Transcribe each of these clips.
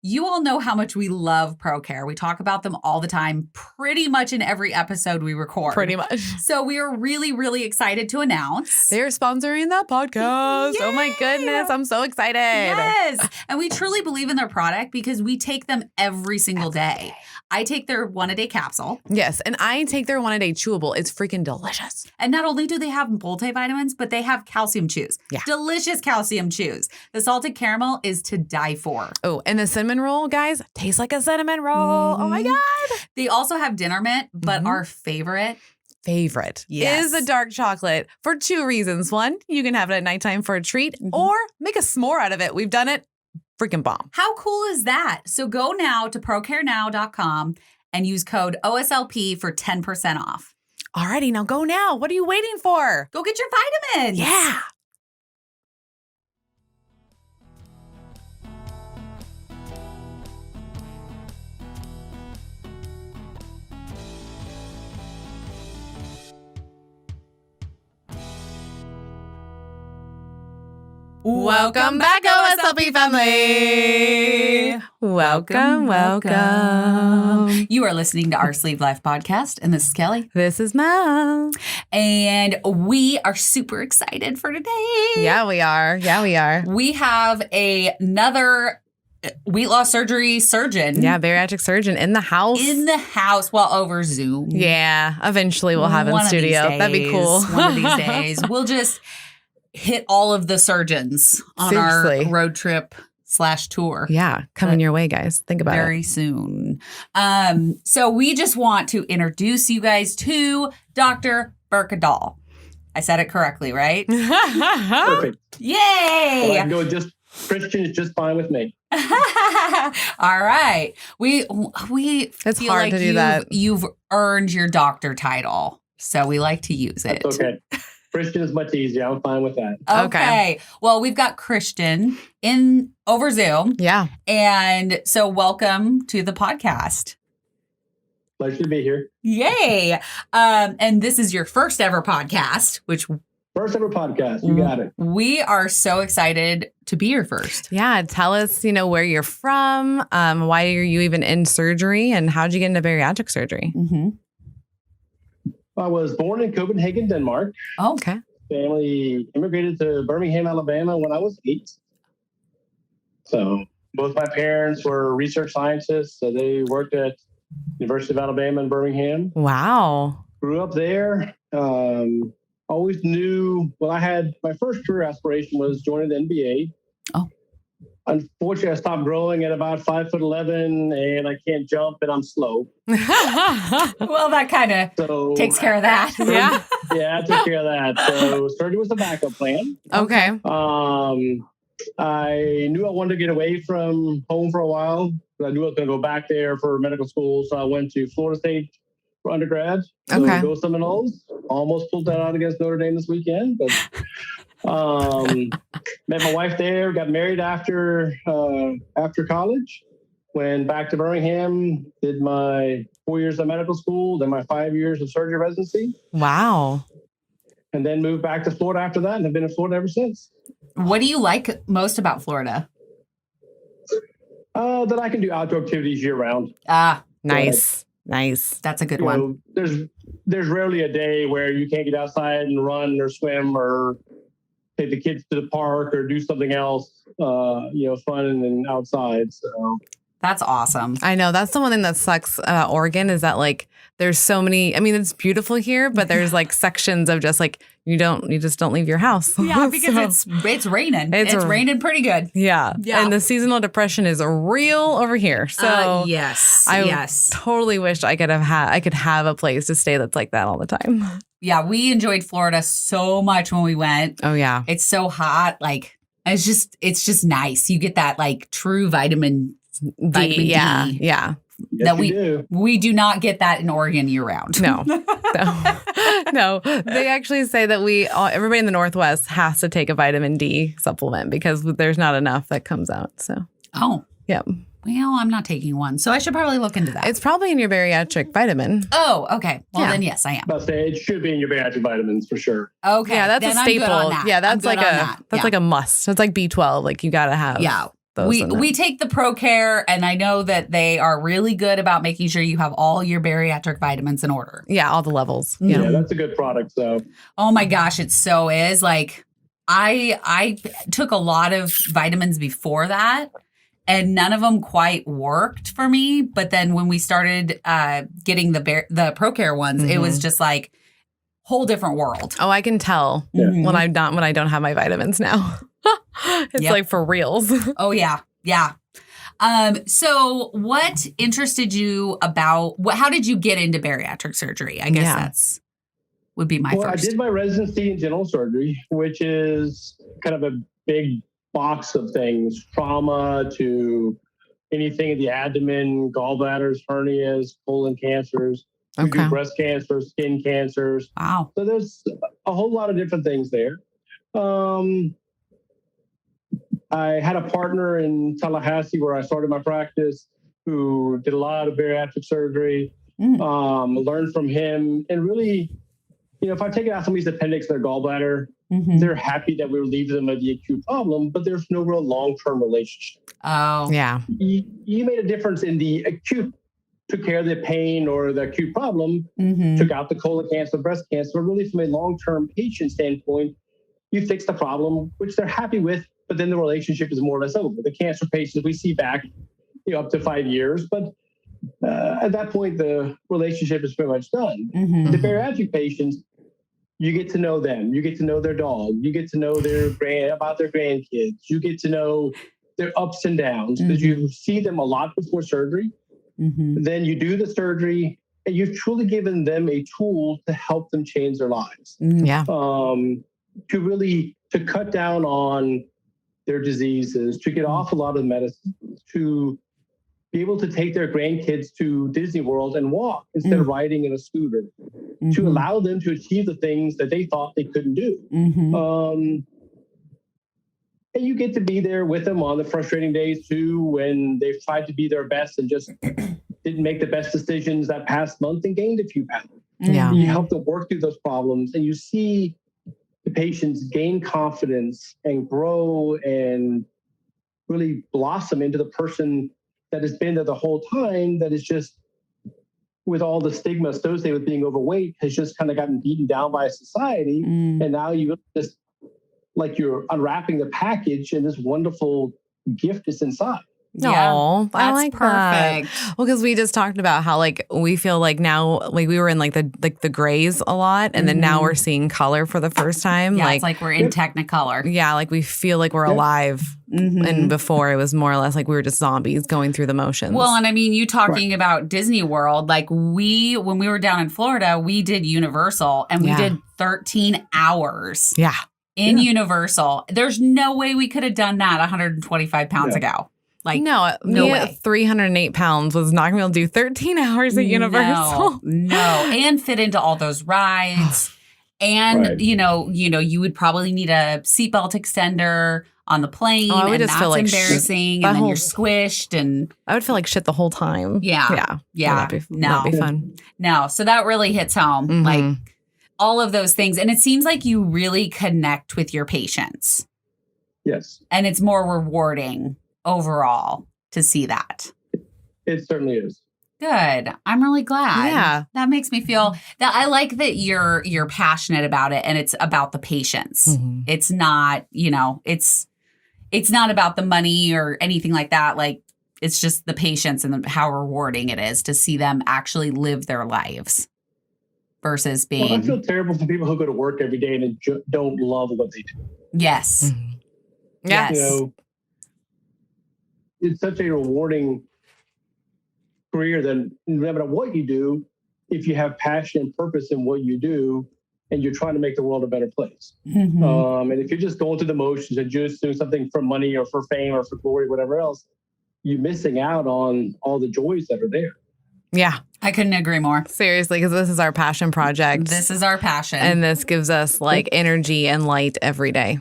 You all know how much we love ProCare. We talk about them all the time, pretty much in every episode we record. Pretty much. So we are really, really excited to announce. They're sponsoring the podcast. Yay! Oh my goodness. I'm so excited. Yes. And we truly believe in their product because we take them every single day. I take their 1-a-day capsule. Yes. And I take their 1-a-day chewable. It's freaking delicious. And not only do they have multivitamins, but they have calcium chews. Yeah. Delicious calcium chews. The salted caramel is to die for. Oh, and the cinnamon roll, guys, tastes like a cinnamon roll. Oh my God. They also have dinner mint, but our favorite is the dark chocolate for 2 reasons. One, you can have it at nighttime for a treat or make a s'more out of it. We've done it. Freaking bomb. How cool is that? So go now to procarenow.com and use code OSLP for 10% off. Alrighty, now go now. What are you waiting for? Go get your vitamins. Yeah. Welcome back, OSLP family. Welcome. You are listening to Our Sleeve Life podcast, and this is Kelly. This is Mel. And we are super excited for today. Yeah, we are. We have another weight loss surgery surgeon. Yeah, bariatric surgeon in the house. Well, over Zoom. Yeah, eventually we'll have in studio. That'd be cool. One of these days. We'll just hit all of the surgeons on our road trip / tour. Yeah, coming your way, guys. Think about it. Very soon. So we just want to introduce you guys to Dr. Birkedal. I said it correctly, right? Perfect. Yay! Well, I can go with just Christian is just fine with me. All right. We It's feel hard like to do that. You've earned your doctor title, so we like to use it. That's okay. Christian is much easier. I'm fine with that. Okay. Well, we've got Christian in over Zoom. Yeah. And so welcome to the podcast. Pleasure to be here. Yay. And this is your first ever podcast, which First ever podcast. You got it. we are so excited to be your first. Yeah. Tell us, where you're from. Why are you even in surgery, and how'd you get into bariatric surgery? Mm-hmm. I was born in Copenhagen, Denmark. Oh, Okay. Family immigrated to Birmingham, Alabama when I was 8. So both my parents were research scientists. So they worked at University of Alabama in Birmingham. Wow. Grew up there. Always knew, I had my first career aspiration was joining the NBA. Oh. Unfortunately, I stopped growing at about 5'11", and I can't jump, and I'm slow. well, that kind of takes care of that. Yeah. Yeah, I took care of that. So surgery was the backup plan. Okay. I knew I wanted to get away from home for a while. I knew I was going to go back there for medical school, so I went to Florida State for undergrad. Okay. Go Seminoles. Almost pulled that out against Notre Dame this weekend, but met my wife there. Got married after college. Went back to Birmingham. Did my 4 years of medical school, then my 5 years of surgery residency. Wow. And then moved back to Florida after that, and I've been in Florida ever since. What do you like most about Florida? That I can do outdoor activities year round. Nice. Nice. That's a good one. There's rarely a day where you can't get outside and run or swim or take the kids to the park or do something else, fun and outside. So That's awesome. I know. That's the one thing that sucks about Oregon is that there's so many, it's beautiful here, but there's sections of just you just don't leave your house. Yeah, because it's raining. It's raining pretty good. Yeah. Yeah. And the seasonal depression is real over here. So yes. I totally wish I could have a place to stay that's like that all the time. Yeah, we enjoyed Florida so much when we went. Oh yeah. It's so hot. It's just nice. You get that true vitamin D. Yeah. yes, That we do not get that in Oregon year round. No. No. They actually say that everybody in the Northwest has to take a vitamin D supplement because there's not enough that comes out. So. Oh. Yeah. Well, I'm not taking one, so I should probably look into that. It's probably in your bariatric vitamin. Oh, okay. Well, then yes, I am. I'll say it should be in your bariatric vitamins for sure. Okay. Yeah, that's then a staple. I'm good on that. Yeah, that's like a must. It's like B12. You gotta have. Yeah. those. We take the ProCare, and I know that they are really good about making sure you have all your bariatric vitamins in order. Yeah, all the levels. Yeah, that's a good product. So, oh my gosh, it so is. Like, I took a lot of vitamins before that, and none of them quite worked for me. But then when we started getting the ProCare ones, it was just like whole different world. Oh, I can tell when I don't have my vitamins now. It's like for reals. Oh yeah. Yeah. So what interested you about how did you get into bariatric surgery? I guess that's would be my first. I did my residency in general surgery, which is kind of a big box of things, trauma to anything in the abdomen, gallbladders, hernias, colon cancers, we do breast cancer, skin cancers. Wow. So there's a whole lot of different things there. I had a partner in Tallahassee where I started my practice who did a lot of bariatric surgery, learned from him. And really, if I take out somebody's appendix, their gallbladder, they're happy that we relieve them of the acute problem, but there's no real long-term relationship. Oh. Yeah. You made a difference in the acute, took care of the pain or the acute problem, took out the colon cancer, breast cancer, but really from a long-term patient standpoint, you fix the problem, which they're happy with, but then the relationship is more or less over. The cancer patients we see back up to 5 years, but at that point, the relationship is pretty much done. The bariatric patients, you get to know them. You get to know their dog. You get to know about their grandkids. You get to know their ups and downs because you see them a lot before surgery. Then you do the surgery and you've truly given them a tool to help them change their lives. Yeah. To cut down on their diseases, to get off a lot of medicine, to be able to take their grandkids to Disney World and walk instead of riding in a scooter, to allow them to achieve the things that they thought they couldn't do. And you get to be there with them on the frustrating days too, when they've tried to be their best and just didn't make the best decisions that past month and gained a few pounds. Yeah. You help them work through those problems and you see the patients gain confidence and grow and really blossom into the person that has been there the whole time, that is just, with all the stigma associated with being overweight, has just kind of gotten beaten down by society. And now you just, like, you're unwrapping the package and this wonderful gift is inside. No, I like perfect. That. Well, because we just talked about how we feel like now, we were in the grays a lot, and then now we're seeing color for the first time. Yeah, it's like we're in Technicolor. Yeah, we feel like we're alive. And before it was more or less like we were just zombies going through the motions. Well, and I mean, you talking about Disney World, when we were down in Florida, we did Universal and we did 13 hours. Yeah. In Universal. There's no way we could have done that 125 pounds ago. No way. 308 pounds was not going to be able to do 13 hours at Universal. No. And fit into all those rides. And, you would probably need a seatbelt extender on the plane. Oh, I would just feel like embarrassing. And then you're squished. And I would feel like shit the whole time. Yeah. That'd be fun. No. So that really hits home. All of those things. And it seems like you really connect with your patients. Yes. And it's more rewarding overall to see that. It certainly is. Good. I'm really glad. Yeah. That makes me feel that I like that you're passionate about it and it's about the patients. It's not, it's not about the money or anything like that. It's just the patients and how rewarding it is to see them actually live their lives versus being. Well, I feel terrible for people who go to work every day and don't love what they do. Yes. Yes. It's such a rewarding career that no matter what you do, if you have passion and purpose in what you do and you're trying to make the world a better place. And if you're just going through the motions and just doing something for money or for fame or for glory, whatever else, you're missing out on all the joys that are there. Yeah. I couldn't agree more. Seriously, because this is our passion project. This is our passion. And this gives us energy and light every day.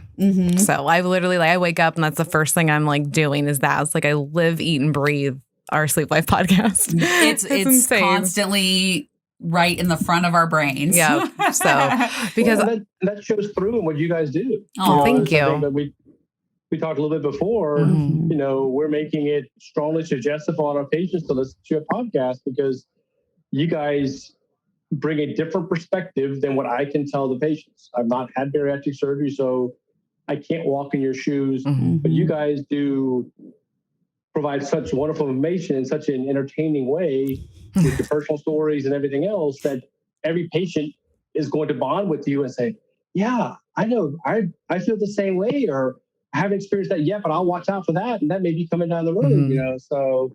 So I literally I wake up and that's the first thing I'm doing is that. It's I live, eat, and breathe our Sleep Life podcast. It's constantly right in the front of our brains. Yeah. So because that shows through in what you guys do. Oh, thank you. We we talked a little bit before, we're making it strongly suggestive on our patients to listen to a podcast because you guys bring a different perspective than what I can tell the patients. I've not had bariatric surgery, so I can't walk in your shoes, but you guys do provide such wonderful information in such an entertaining way with your personal stories and everything else that every patient is going to bond with you and say, yeah, I know, I feel the same way, or I haven't experienced that yet, but I'll watch out for that. And that may be coming down the road, so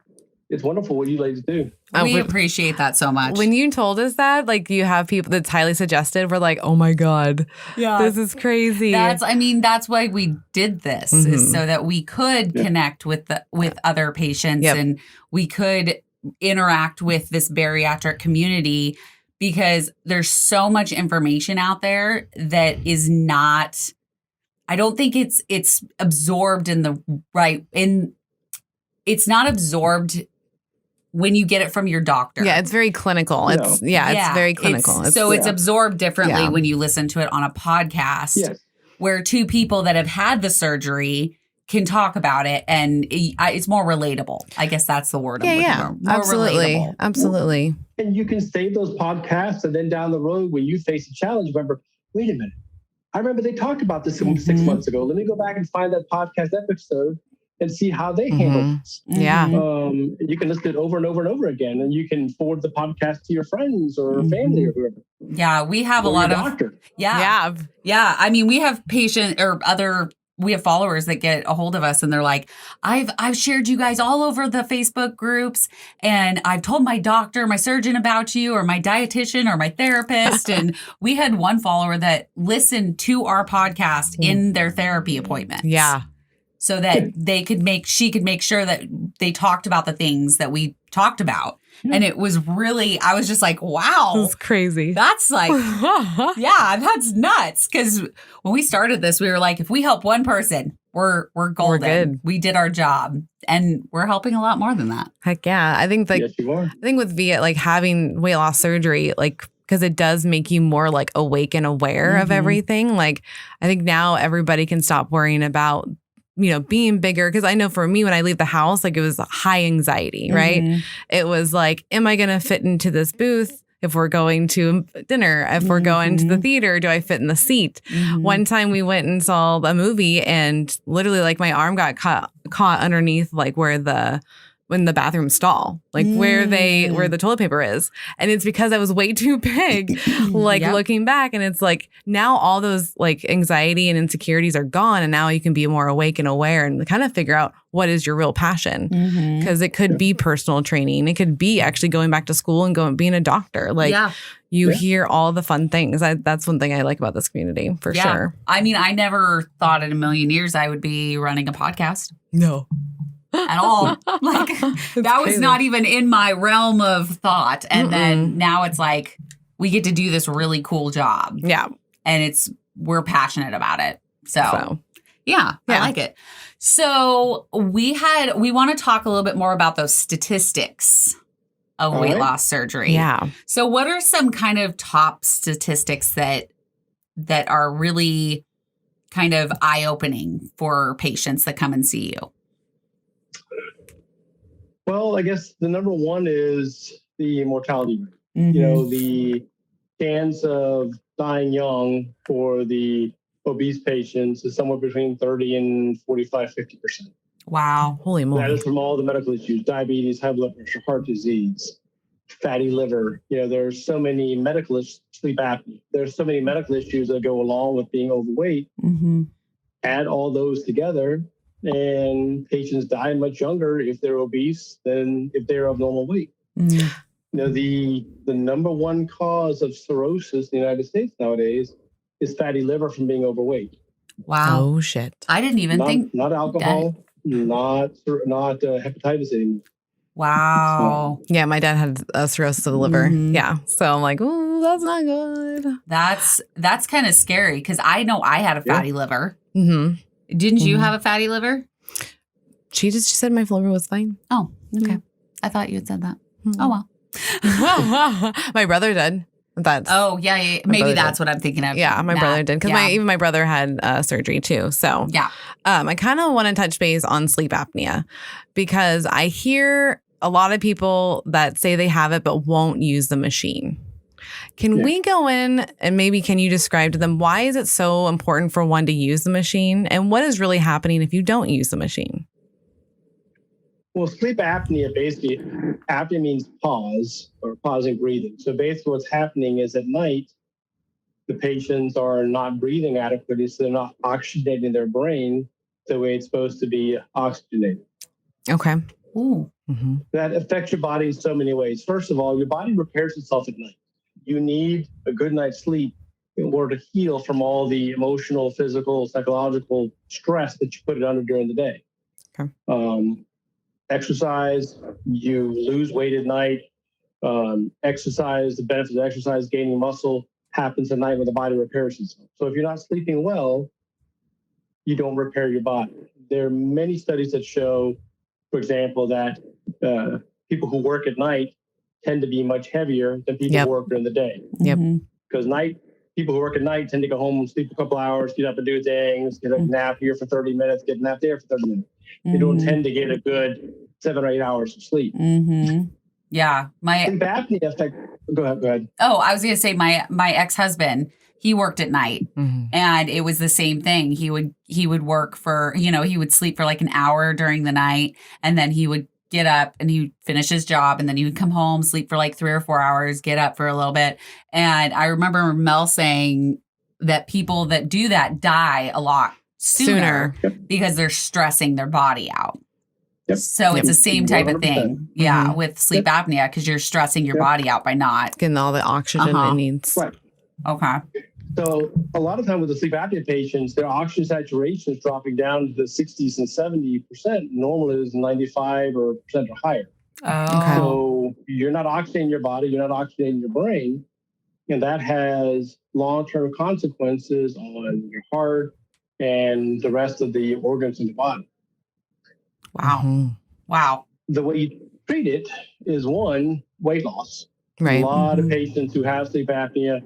it's wonderful what you ladies do. We appreciate that so much. When you told us that, like you have people that's highly suggested, we're like, oh my God, this is crazy. That's why we did this is so that we could connect with other patients and we could interact with this bariatric community because there's so much information out there that is not, I don't think it's absorbed it's not absorbed when you get it from your doctor. Yeah, it's very clinical. It's very clinical. It's absorbed differently when you listen to it on a podcast where two people that have had the surgery can talk about it and it's more relatable. I guess that's the word. More absolutely. Relatable. Absolutely. And you can save those podcasts and then down the road when you face a challenge, remember, wait a minute. I remember they talked about this 6 months ago. Let me go back and find that podcast episode and see how they handle this. Yeah. You can listen to it over and over and over again, and you can forward the podcast to your friends or family or whoever. Yeah, we have a lot of doctor. Yeah. I mean, we have we have followers that get a hold of us and they're like, I've shared you guys all over the Facebook groups and I've told my doctor, my surgeon about you or my dietitian or my therapist. And we had one follower that listened to our podcast in their therapy appointments. Yeah. So that she could make sure that they talked about the things that we talked about. And it was really, I was just like, wow. That's crazy. That's like, that's nuts. Because when we started this, we were like, if we help one person, we're golden. We're good. We did our job. And we're helping a lot more than that. Heck yeah. I think Yes, you are. I think with having weight loss surgery, because it does make you more awake and aware of everything. I think now everybody can stop worrying about being bigger. Because I know for me, when I leave the house, it was high anxiety, right? It was am I going to fit into this booth? If we're going to dinner, if we're going to the theater, do I fit in the seat? One time we went and saw a movie and literally my arm got caught underneath in the bathroom stall, where the toilet paper is. And it's because I was way too big, looking back. And it's now all those anxiety and insecurities are gone. And now you can be more awake and aware and kind of figure out what is your real passion. Because it could be personal training. It could be actually going back to school and being a doctor. You hear all the fun things. That's one thing I like about this community for sure. I mean, I never thought in a million years I would be running a podcast. No. At all. That was not even in my realm of thought. And then now it's we get to do this really cool job. Yeah. And we're passionate about it. So I like it. So we want to talk a little bit more about those statistics of weight loss surgery. Yeah. So what are some kind of top statistics that are really kind of eye-opening for patients that come and see you? Well, I guess the number one is the mortality rate. The chance of dying young for the obese patients is somewhere between 30 and 45, 50%. Wow. Holy moly. That is from all the medical issues, diabetes, high blood pressure, heart disease, fatty liver. There's so many sleep apnea. There's so many medical issues that go along with being overweight. Add all those together, and patients die much younger if they're obese than if they're of normal weight. The number one cause of cirrhosis in the United States nowadays is fatty liver from being overweight. Wow. Oh, shit. I didn't even think. Not alcohol, not hepatitis anymore. Wow. Yeah, my dad had a cirrhosis of the liver. Yeah. So I'm like, oh, that's not good. That's kind of scary because I know I had a fatty liver. Didn't you have a fatty liver? She said my liver was fine. Oh, okay. I thought you had said that. Oh, well. My brother did. That's yeah. Maybe that's what I'm thinking of. Yeah, my brother did because even my brother had surgery too. So yeah, I kind of want to touch base on sleep apnea because I hear a lot of people that say they have it but won't use the machine. Can we go in and maybe can you describe to them why is it so important for one to use the machine and what is really happening if you don't use the machine? Well, sleep apnea, basically, apnea means pause or pausing breathing. So basically what's happening is at night, the patients are not breathing adequately, so they're not oxygenating their brain the way it's supposed to be oxygenated. Okay. Ooh. Mm-hmm. That affects your body in so many ways. First of all, your body repairs itself at night. You need a good night's sleep in order to heal from all the emotional, physical, psychological stress that you put it under during the day. Okay. Exercise, you lose weight at night. Exercise, the benefits of exercise, gaining muscle happens at night when the body repairs itself. So if you're not sleeping well, you don't repair your body. There are many studies that show, for example, that people who work at night tend to be much heavier than people who work during the day. Yep. Because people who work at night tend to go home and sleep a couple hours, get up and do things, get a nap here for 30 minutes, get a nap there for 30 minutes. They don't tend to get a good 7 or 8 hours of sleep. Yeah. Sleep apnea affect. Go ahead. Oh, I was going to say my ex-husband, he worked at night and it was the same thing. He would work for, he would sleep for like an hour during the night and then he would get up and he would finish his job and then he would come home, sleep for like 3 or 4 hours, get up for a little bit. And I remember Mel saying that people that do that die a lot sooner. Because they're stressing their body out. So it's the same type of thing. Yeah, with sleep apnea because you're stressing your body out by not getting all the oxygen it needs. Right. Okay. So a lot of time with the sleep apnea patients, their oxygen saturation is dropping down to the 60s and 70%. Normal is 95% or higher. Oh. So you're not oxygenating your body, you're not oxygenating your brain, and that has long-term consequences on your heart and the rest of the organs in the body. Wow. Wow. The way you treat it is one, weight loss. Right. A lot of patients who have sleep apnea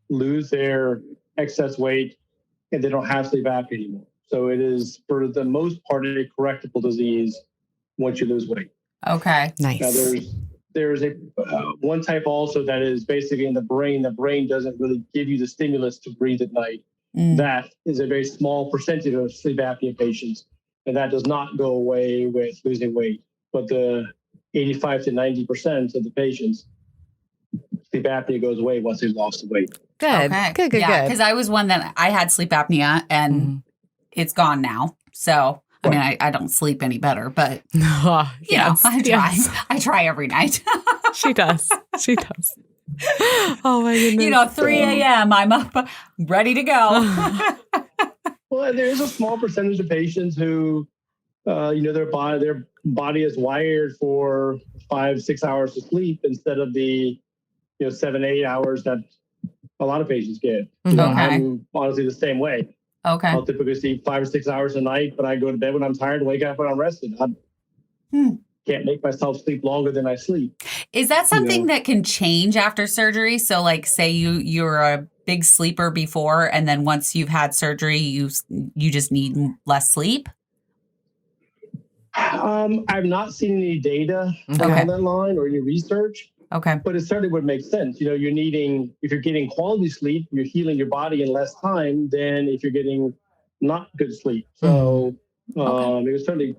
lose their excess weight and they don't have sleep apnea anymore. So it is, for the most part, a correctable disease once you lose weight. Okay. Nice. Now there's a one type also that is basically in the brain. The brain doesn't really give you the stimulus to breathe at night. That is a very small percentage of sleep apnea patients, and that does not go away with losing weight. But the 85 to 90% of the patients, sleep apnea goes away once they've lost the weight. Good. Okay. Good. Yeah, because I was one that I had sleep apnea and it's gone now. So I mean, I don't sleep any better, but you know, I try. I try every night. She does. Oh my goodness. 3 a.m. I'm up, ready to go. Well, there's a small percentage of patients who, their body is wired for 5-6 hours of sleep instead of the 7-8 hours that a lot of patients get. I'm honestly the same way. Okay. I'll typically sleep 5 or 6 hours a night, but I go to bed when I'm tired and wake up when I'm rested. I can't make myself sleep longer than I sleep. Is that something that can change after surgery? So like say you're a big sleeper before and then once you've had surgery, you just need less sleep? I've not seen any data on that line or any research. Okay. But it certainly would make sense. If you're getting quality sleep, you're healing your body in less time than if you're getting not good sleep. So it would certainly,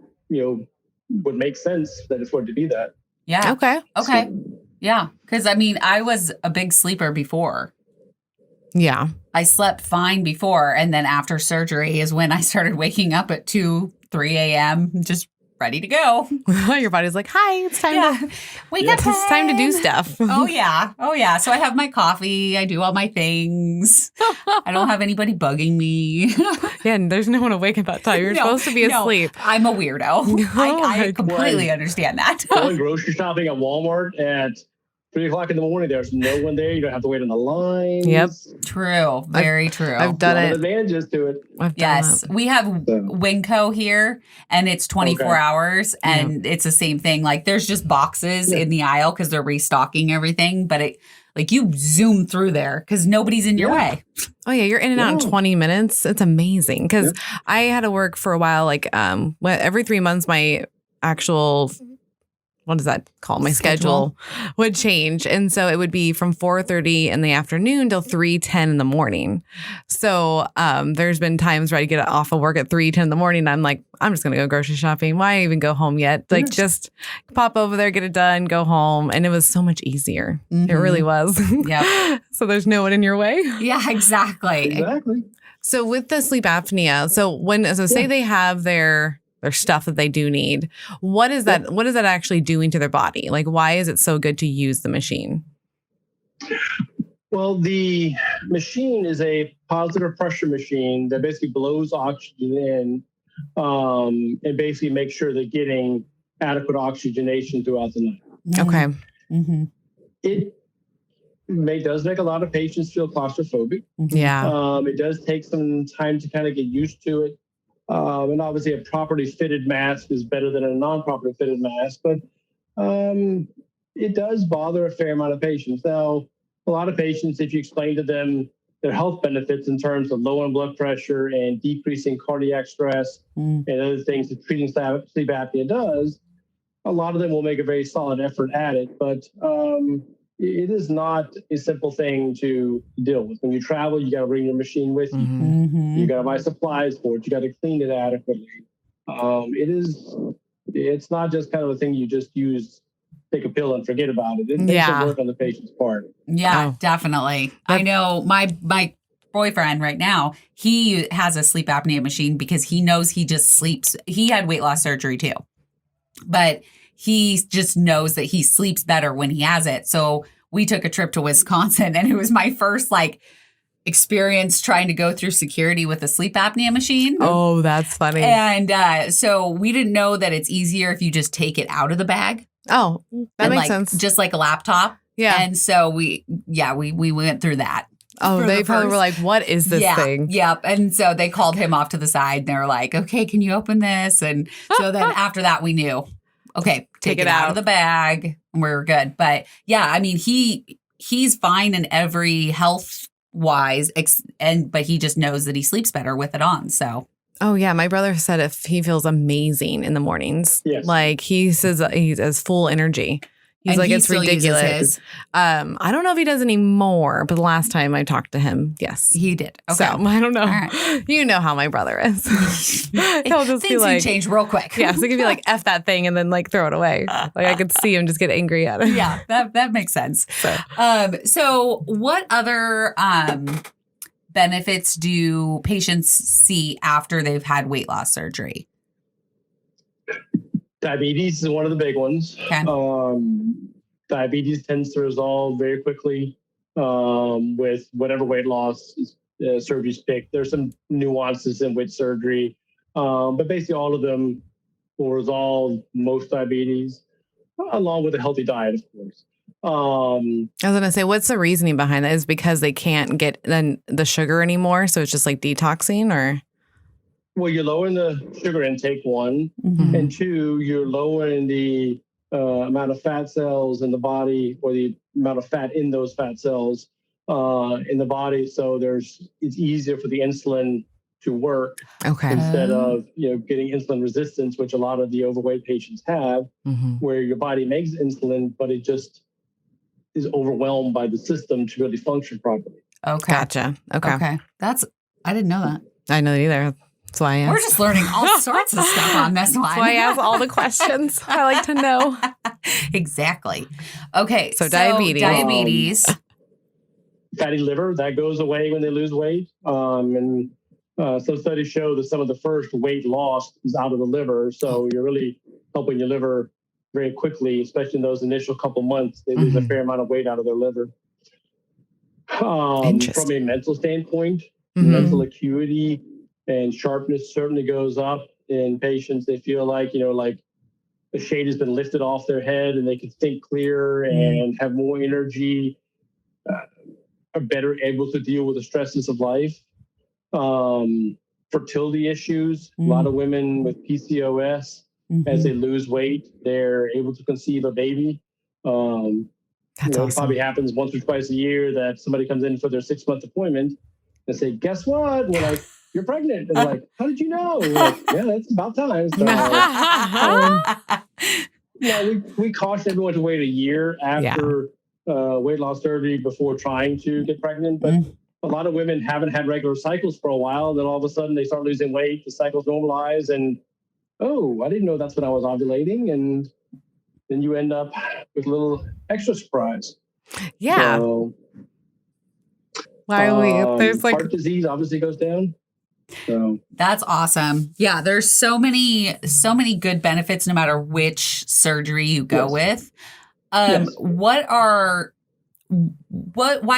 would make sense that it's going to be that. Yeah. Okay. So, yeah. Because I was a big sleeper before. Yeah. I slept fine before. And then after surgery is when I started waking up at 2, 3 a.m. just ready to go. Your body's like, hi, it's time to wake up. It's time to do stuff. Oh yeah. So I have my coffee. I do all my things. I don't have anybody bugging me. Yeah, and there's no one awake at that time. You're supposed to be asleep. I'm a weirdo. I completely understand that. Going grocery shopping at Walmart at 3 o'clock in the morning, there's no one there. You don't have to wait on the line. Yep. True. Very true. I've done it. Advantages to it. Yes. We have Winco here and it's 24 hours and it's the same thing. Like there's just boxes in the aisle because they're restocking everything. But Like you zoom through there because nobody's in your way. Oh yeah, you're in and out in 20 minutes. It's amazing. Because I had to work for a while, like every 3 months, my actual, what does that call? My schedule would change. And so it would be from 4:30 in the afternoon till 3:10 in the morning. So there's been times where I get off of work at 3:10 in the morning. And I'm like, I'm just going to go grocery shopping. Why even go home yet? Like just pop over there, get it done, go home. And it was so much easier. It really was. Yeah. So there's no one in your way. Yeah, exactly. So with the sleep apnea, say they have their stuff that they do need. What is that? What is that actually doing to their body? Like, why is it so good to use the machine? Well, the machine is a positive pressure machine that basically blows oxygen in and basically makes sure they're getting adequate oxygenation throughout the night. Okay. It does make a lot of patients feel claustrophobic. Yeah. It does take some time to kind of get used to it. And obviously a properly fitted mask is better than a non-properly fitted mask, but it does bother a fair amount of patients. Now, a lot of patients, if you explain to them their health benefits in terms of lowering blood pressure and decreasing cardiac stress and other things that treating sleep apnea does, a lot of them will make a very solid effort at it. But it is not a simple thing to deal with. When you travel, you got to bring your machine with you. You got to buy supplies for it. You got to clean it adequately. It's not just kind of a thing you just use, take a pill and forget about it. It takes some work on the patient's part. Yeah, definitely. I know my boyfriend right now, he has a sleep apnea machine because he knows he just sleeps. He had weight loss surgery too, but he just knows that he sleeps better when he has it. So we took a trip to Wisconsin and it was my first experience trying to go through security with a sleep apnea machine. Oh, that's funny. And so we didn't know that it's easier if you just take it out of the bag. Oh, that makes sense. Just like a laptop. Yeah. And so we went through that. Oh, they probably were like, what is this thing? Yep. And so they called him off to the side and they were like, okay, can you open this? And so then after that we knew, okay, take it out of the bag and we're good. But yeah, I mean, he's fine in every health wise, but he just knows that he sleeps better with it on. So. Oh yeah, my brother said if he feels amazing in the mornings, like he says he has full energy. He's like, it's ridiculous. I don't know if he does anymore, but the last time I talked to him, yes. He did. Okay. So I don't know. All right. You know how my brother is. He'll just be like, change real quick. Yeah, so he could be like, F that thing and then throw it away. Like I could see him just get angry at it. Yeah, that makes sense. So what other benefits do patients see after they've had weight loss surgery? Diabetes is one of the big ones. Okay. Diabetes tends to resolve very quickly with whatever weight loss surgeries pick. There's some nuances in which surgery, but basically all of them will resolve most diabetes, along with a healthy diet, of course. I was going to say, what's the reasoning behind that? Is because they can't get the sugar anymore? So it's just like detoxing or? Well, you're lowering the sugar intake, one, and two, you're lowering the amount of fat cells in the body or the amount of fat in those fat cells in the body. So it's easier for the insulin to work instead of getting insulin resistance, which a lot of the overweight patients have, where your body makes insulin, but it just is overwhelmed by the system to really function properly. Okay. Gotcha. Okay. I didn't know that. I know that either. That's why I asked. We're just learning all sorts of stuff on this one. That's why I ask all the questions. I like to know. Exactly. Okay. So diabetes. Fatty liver, that goes away when they lose weight. And some studies show that some of the first weight lost is out of the liver. So you're really helping your liver very quickly, especially in those initial couple months. They lose a fair amount of weight out of their liver. From a mental standpoint, mental acuity and sharpness certainly goes up in patients. They feel like, like the shade has been lifted off their head and they can think clearer and have more energy, are better able to deal with the stresses of life. Fertility issues, a lot of women with PCOS, as they lose weight, they're able to conceive a baby That's It awesome. probably happens once or twice a year that somebody comes in for their 6-month appointment and say, guess what? We're like, you're pregnant. And they're like, how did you know? We're like, yeah, it's about time. So, we caution everyone to wait a year after weight loss surgery before trying to get pregnant. But a lot of women haven't had regular cycles for a while. Then all of a sudden they start losing weight, the cycles normalize, and I didn't know that's when I was ovulating. And then you end up with a little extra surprise. Yeah. So, why are we? There's like heart disease obviously goes down. So that's awesome. Yeah, there's so many good benefits no matter which surgery you go with. Why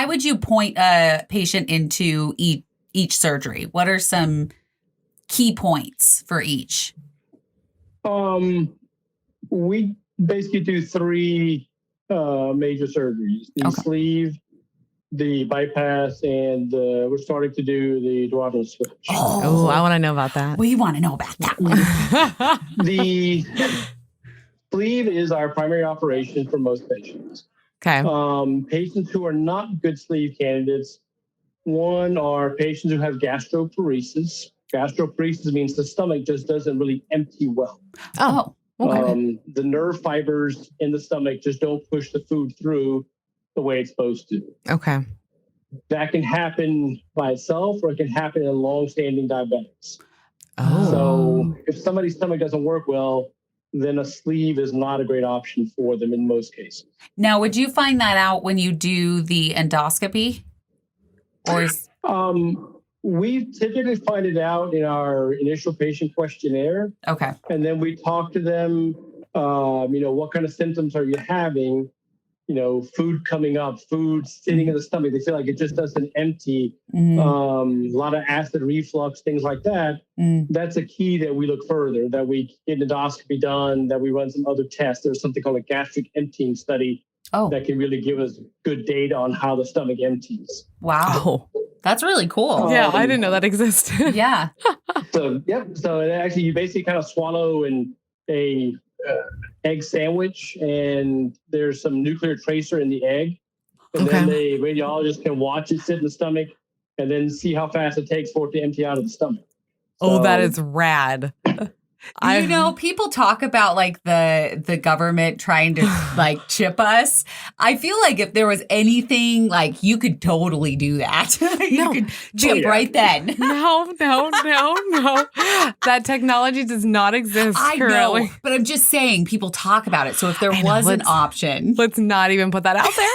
would you point a patient into each surgery? What are some key points for each? We basically do 3 major surgeries: the sleeve, the bypass, and we're starting to do the duodenal switch. Oh, I want to know about that. We want to know about that one. The sleeve is our primary operation for most patients. Okay. Patients who are not good sleeve candidates, one are patients who have gastroparesis. Gastroparesis means the stomach just doesn't really empty well. Oh, okay. The nerve fibers in the stomach just don't push the food through the way it's supposed to. Okay. That can happen by itself, or it can happen in long-standing diabetics. Oh. So if somebody's stomach doesn't work well, then a sleeve is not a great option for them in most cases. Now, would you find that out when you do the endoscopy? Or we typically find it out in our initial patient questionnaire. Okay. And then we talk to them, what kind of symptoms are you having? Food coming up, food sitting in the stomach. They feel like it just doesn't empty. A lot of acid reflux, things like that. That's a key that we look further, that we get an endoscopy done, that we run some other tests. There's something called a gastric emptying study that can really give us good data on how the stomach empties. Wow. That's really cool. Yeah, I didn't know that existed. Yeah. So actually you basically kind of swallow a egg sandwich, and there's some nuclear tracer in the egg. And then the radiologist can watch it sit in the stomach and then see how fast it takes for it to empty out of the stomach. Oh, that is rad. People talk about like the government trying to like chip us. I feel like if there was anything, like you could totally do that. You could chip right then. No. That technology does not exist currently. I know, but I'm just saying people talk about it. So if there was an option. Let's not even put that out there.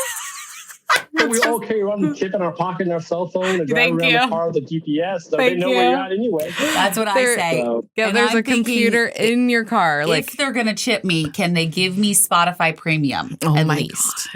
We all carry around the chip in our pocket and our cell phone and drive around the car with a GPS, so they know where you're at anyway. That's what I say. There's a computer in your car. If they're going to chip me, can they give me Spotify Premium at least?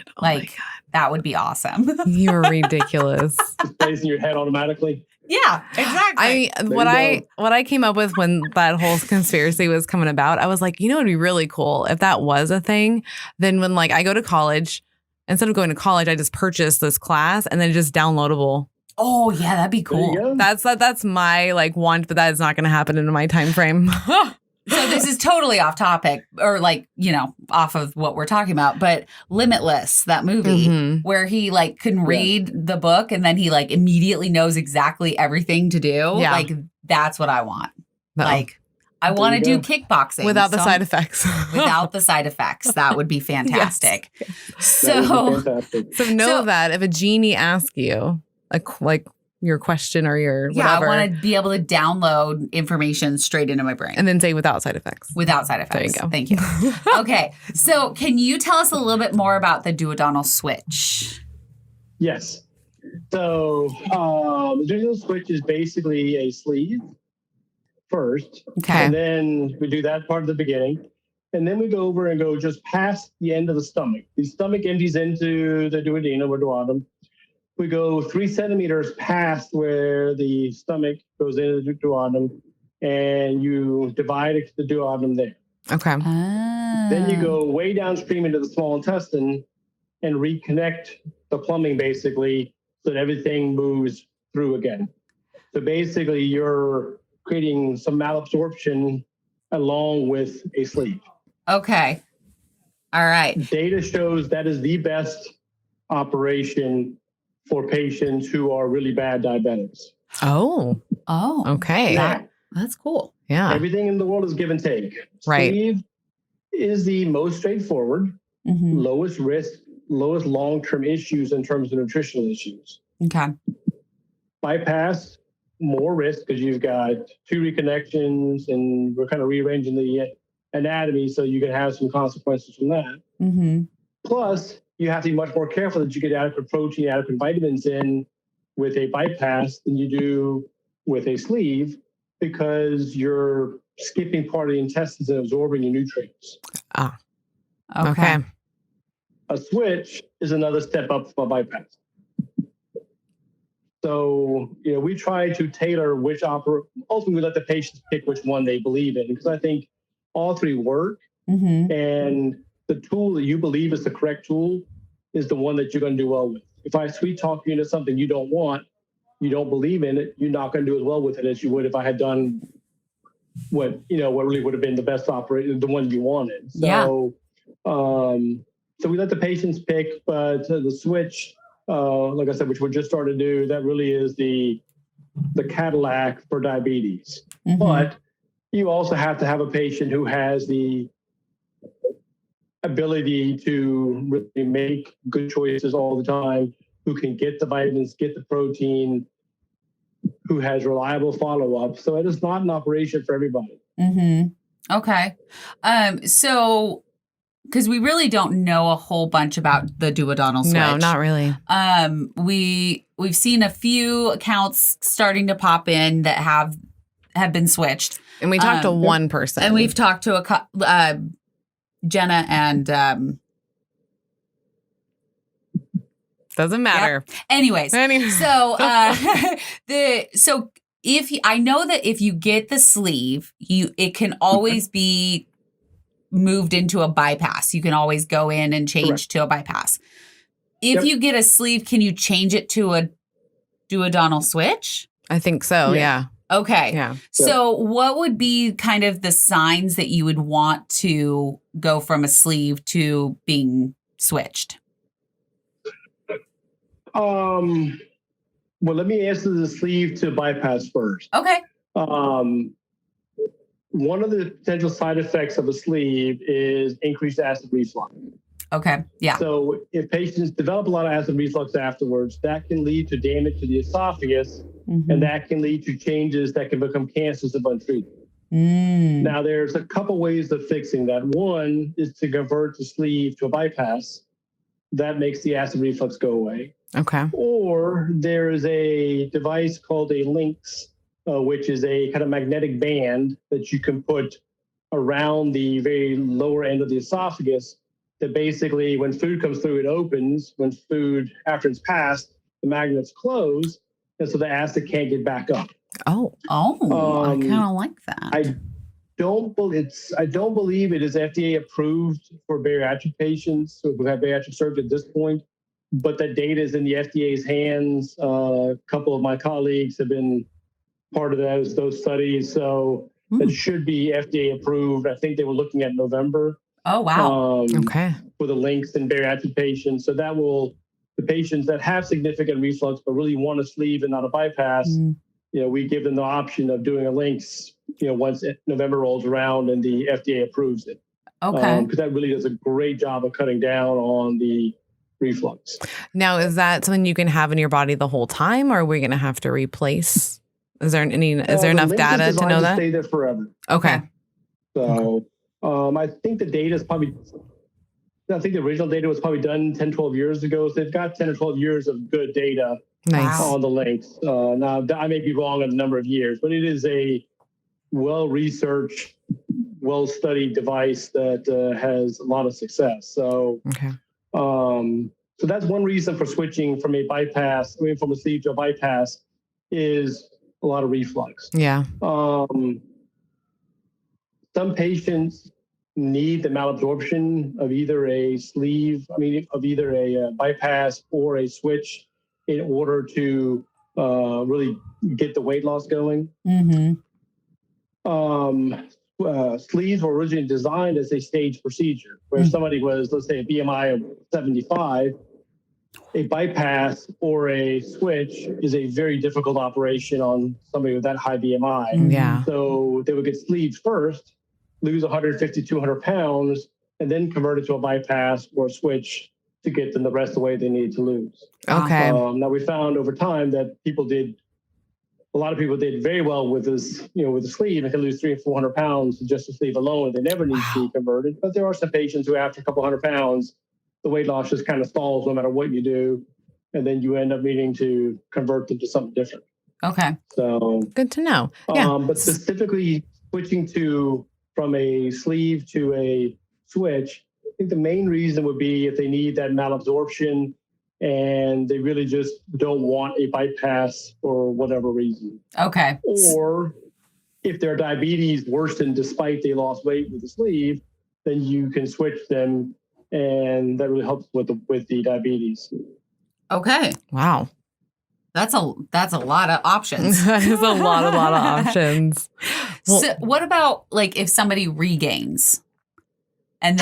That would be awesome. You're ridiculous. Just plays in your head automatically. Yeah, exactly. What I came up with when that whole conspiracy was coming about, I was like, it'd be really cool if that was a thing. Then when I go to college, instead of going to college, I just purchased this class and then it's just downloadable. Oh yeah, that'd be cool. That's my want, but that is not going to happen in my time frame. So this is totally off topic, or off of what we're talking about. But Limitless, that movie where he can read the book and then he immediately knows exactly everything to do. Yeah. That's what I want. Uh-oh. I want to do kickboxing without the side effects. Without the side effects, that would be fantastic. Yes. So know that if a genie asks you like your question or your whatever, I want to be able to download information straight into my brain and then say without side effects. Without side effects. There you go. Thank you. Okay, so can you tell us a little bit more about the duodenal switch? Yes. So the duodenal switch is basically a sleeve first. Okay. And then we do that part at the beginning. And then we go over and go just past the end of the stomach. The stomach empties into the duodenum or duodenum. We go 3 centimeters past where the stomach goes into the duodenum, and you divide the duodenum there. Okay. Then you go way downstream into the small intestine and reconnect the plumbing basically so that everything moves through again. So basically you're creating some malabsorption along with a sleeve. Okay. All right. Data shows that is the best operation for patients who are really bad diabetics. Oh, okay. That's cool. Yeah. Everything in the world is give and take. Right. Sleeve is the most straightforward, lowest risk, lowest long-term issues in terms of nutritional issues. Okay. Bypass, more risk because you've got 2 reconnections and we're kind of rearranging the anatomy, so you can have some consequences from that. Plus, you have to be much more careful that you get adequate protein, adequate vitamins in with a bypass than you do with a sleeve, because you're skipping part of the intestines and absorbing your nutrients. Okay. A switch is another step up from a bypass. So, we try to tailor ultimately we let the patients pick which one they believe in, because I think all 3 work. And the tool that you believe is the correct tool is the one that you're going to do well with. If I sweet talk you into something you don't want, you don't believe in it, you're not going to do as well with it as you would if I had done what really would have been the best operation, the one you wanted. So, so we let the patients pick, but the switch, like I said, which we're just starting to do, that really is the Cadillac for diabetes. But you also have to have a patient who has the ability to really make good choices all the time, who can get the vitamins, get the protein, who has reliable follow-up. So it is not an operation for everybody. Okay. So, because we really don't know a whole bunch about the duodenal switch. No, not really. We've seen a few accounts starting to pop in that have been switched. And we talked to one person. And we've talked to Jenna and doesn't matter. Yep. Anyways, so I know that if you get the sleeve, it can always be moved into a bypass. You can always go in and change to a bypass. If you get a sleeve, can you change it to a duodenal switch? I think so. Yeah. Okay. Yeah. So what would be kind of the signs that you would want to go from a sleeve to being switched? Well, let me answer the sleeve to bypass first. Okay. One of the potential side effects of a sleeve is increased acid reflux. Okay. Yeah. So if patients develop a lot of acid reflux afterwards, that can lead to damage to the esophagus, and that can lead to changes that can become cancers if untreated. Now, there's a couple ways of fixing that. One is to convert the sleeve to a bypass. That makes the acid reflux go away. Okay. Or there is a device called a Lynx, which is a kind of magnetic band that you can put around the very lower end of the esophagus, that basically when food comes through, it opens. When food, after it's passed, the magnets close, and so the acid can't get back up. I kind of like that. I don't believe it is FDA approved for bariatric patients who have bariatric surgery at this point, but the data is in the FDA's hands. A couple of my colleagues have been part of those studies, so it should be FDA approved. I think they were looking at November. Oh, wow. For the Lynx in bariatric patients. So that will, the patients that have significant reflux but really want a sleeve and not a bypass, we give them the option of doing a Lynx, once November rolls around and the FDA approves it. Okay. Because that really does a great job of cutting down on the reflux. Now, is that something you can have in your body the whole time, or are we going to have to replace? Is there enough data to know that? Stay there forever. Okay. So I think the data is probably, I think the original data was probably done 10, 12 years ago. So they've got 10 or 12 years of good data on the Lynx. Now, I may be wrong on the number of years, but it is a well-researched, well-studied device that has a lot of success. So, so that's one reason for switching from a bypass, from a sleeve to a bypass, is a lot of reflux. Yeah. Some patients need the malabsorption of either a sleeve, of either a bypass or a switch in order to really get the weight loss going. sleeves were originally designed as a staged procedure, where if somebody was, let's say, a BMI of 75, a bypass or a switch is a very difficult operation on somebody with that high BMI. Yeah. So they would get sleeved first, lose 150, 200 pounds, and then convert it to a bypass or a switch to get them the rest of the weight they need to lose. Okay. Now we found over time that a lot of people did very well with this, with the sleeve and could lose 300 or 400 pounds just the sleeve alone. They never need to be converted. But there are some patients who, after a couple hundred pounds, the weight loss just kind of stalls no matter what you do. And then you end up needing to convert them to something different. Okay. So good to know. Yeah. But specifically switching from a sleeve to a switch, I think the main reason would be if they need that malabsorption and they really just don't want a bypass for whatever reason. Okay. Or if their diabetes worsened despite they lost weight with the sleeve, then you can switch them, and that really helps with the diabetes. Okay. Wow. That's a lot of options. That is a lot of options. Well, So what about like if somebody regains and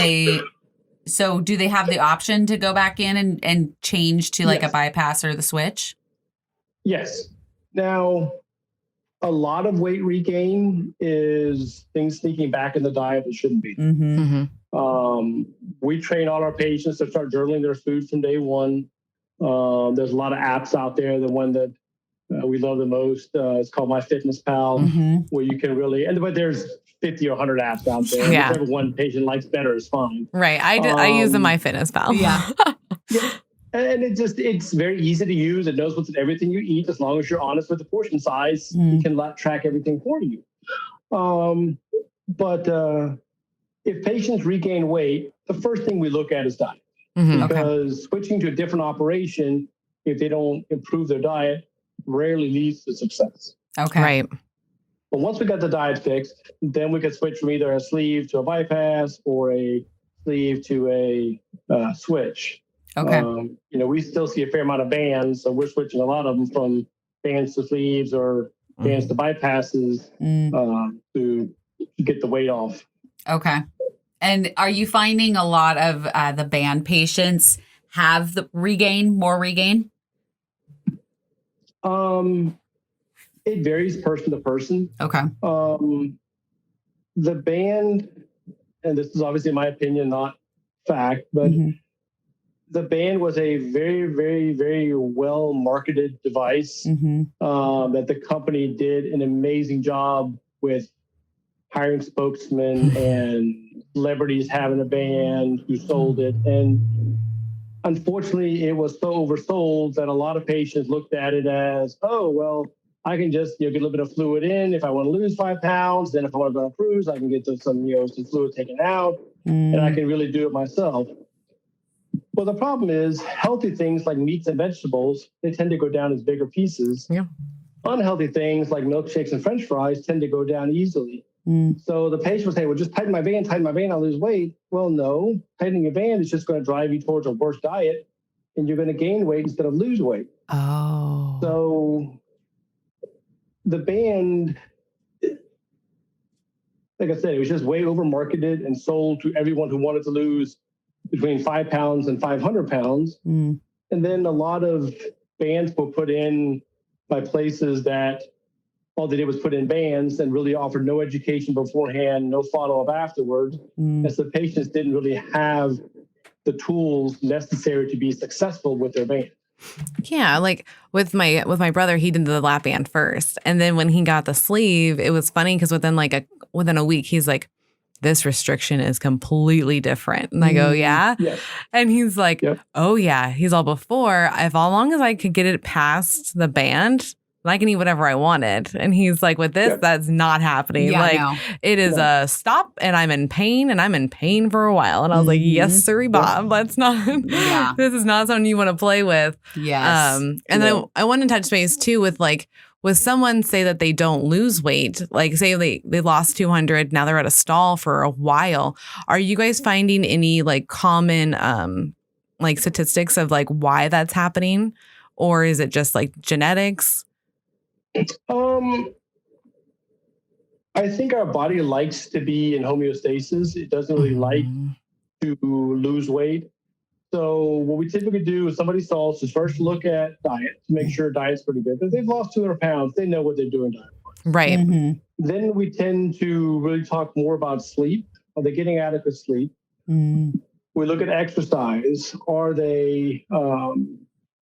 so do they have the option to go back in and change to like a bypass or the switch? Yes. Now, a lot of weight regain is things sneaking back in the diet that shouldn't be. We train all our patients to start journaling their food from day one. There's a lot of apps out there. The one that we love the most is called MyFitnessPal, where you can really, but there's 50 or 100 apps out there. Yeah. Whichever one patient likes better is fine. Right. I use the MyFitnessPal. Yeah. And it's very easy to use. It knows what's in everything you eat. As long as you're honest with the portion size, it can track everything for you. But if patients regain weight, the first thing we look at is diet. Because switching to a different operation, if they don't improve their diet, rarely leads to success. Okay. Right. But once we got the diet fixed, then we could switch from either a sleeve to a bypass or a sleeve to a switch. Okay. We still see a fair amount of bands, so we're switching a lot of them from bands to sleeves or bands to bypasses to get the weight off. Okay. And are you finding a lot of the band patients have more regain? It varies person to person. Okay. The band, and this is obviously my opinion, not fact, but the band was a very, very, very well marketed device that the company did an amazing job with hiring spokesmen and celebrities having a band who sold it. And unfortunately, it was so oversold that a lot of patients looked at it as, oh, well, I can just get a little bit of fluid in if I want to lose 5 pounds. Then if I want to go on a cruise, I can get some fluid taken out and I can really do it myself. Well, the problem is healthy things like meats and vegetables, they tend to go down as bigger pieces. Yeah. Unhealthy things like milkshakes and French fries tend to go down easily. So the patient will say, well, just tighten my band, I'll lose weight. Well, no, tightening your band is just going to drive you towards a worse diet and you're going to gain weight instead of lose weight. Oh. So the band, like I said, it was just way over marketed and sold to everyone who wanted to lose between 5 pounds and 500 pounds. And then a lot of bands were put in by places that all they did was put in bands and really offered no education beforehand, no follow-up afterwards. As the patients didn't really have the tools necessary to be successful with their band. Yeah, like with my brother, he did the lap band first. And then when he got the sleeve, it was funny because within a week, he's like, this restriction is completely different. And I go, yeah? Yes. And he's like, oh, yeah. He's all before, as long as I could get it past the band, I can eat whatever I wanted. And he's like, with this, that's not happening. Yeah, it is a stop and I'm in pain for a while. And I was like, yes, sir, Bob. Let's not, this is not something you want to play with. Yes. And then I want to touch base too with someone say that they don't lose weight, like say they lost 200, now they're at a stall for a while. Are you guys finding any common statistics of why that's happening? Or is it just genetics? I I think our body likes to be in homeostasis. It doesn't really like to lose weight. So what we typically do with somebody stalls is first look at diet to make sure diet's pretty good. If they've lost 200 pounds, they know what they're doing diet-wise. Right. Then we tend to really talk more about sleep. Are they getting adequate sleep? We look at exercise. Are they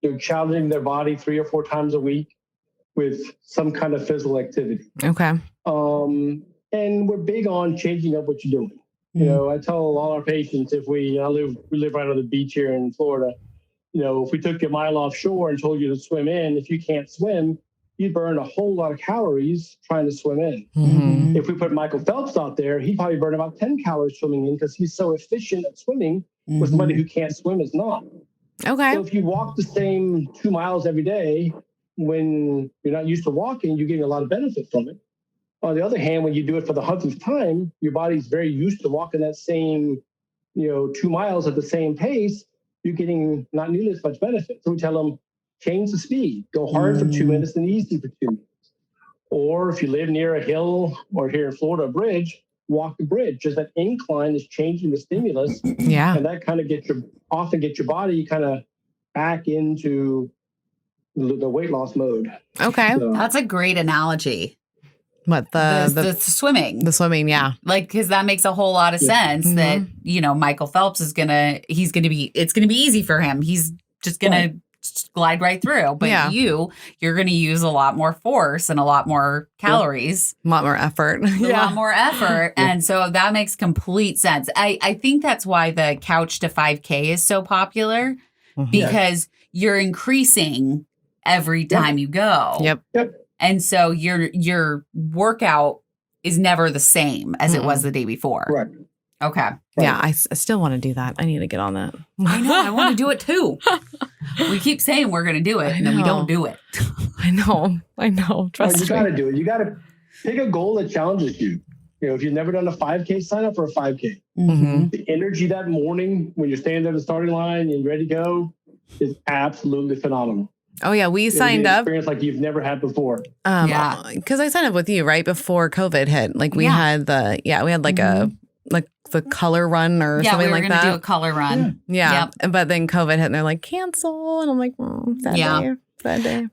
they're challenging their body 3 or 4 times a week with some kind of physical activity? Okay. And we're big on changing up what you're doing. You know, I tell all our patients, if we live right on the beach here in Florida, you know, if we took you a mile offshore and told you to swim in, if you can't swim, you'd burn a whole lot of calories trying to swim in. If we put Michael Phelps out there, he'd probably burn about 10 calories swimming in because he's so efficient at swimming, where somebody who can't swim is not. Okay. So if you walk the same 2 miles every day, when you're not used to walking, you're getting a lot of benefit from it. On the other hand, when you do it for the 100th time, your body's very used to walking that same, 2 miles at the same pace. You're getting not nearly as much benefit. So we tell them, change the speed. Go hard for 2 minutes and easy for 2 minutes. Or if you live near a hill or here in Florida, a bridge, walk the bridge. Just that incline is changing the stimulus. Yeah. And that kind of often get your body kind of back into the weight loss mode. Okay. So, That's a great analogy. What The swimming. the swimming, yeah. Like, because that makes a whole lot of sense that, Michael Phelps it's going to be easy for him. He's just going to glide right through. But you're going to use a lot more force and a lot more calories. A lot more effort. A lot more effort. And so that makes complete sense. I think that's why the couch to 5K is so popular because you're increasing every time you go. Yep. And so your workout is never the same as it was the day before. Right. Okay. Right. Yeah, I still want to do that. I need to get on that. I know. I want to do it too. We keep saying we're going to do it, and then we don't do it. I know. Trust me. You got to do it. You got to pick a goal that challenges you. If you've never done a 5K, sign up for a 5K. The energy that morning when you're standing at the starting line and ready to go is absolutely phenomenal. Oh yeah, we signed up. Experience like you've never had before. Because I signed up with you right before COVID hit. Like we had the color run or something like that. Yeah, we were going to do a color run. Yeah, but then COVID hit and they're like cancel, and I'm like, sad day.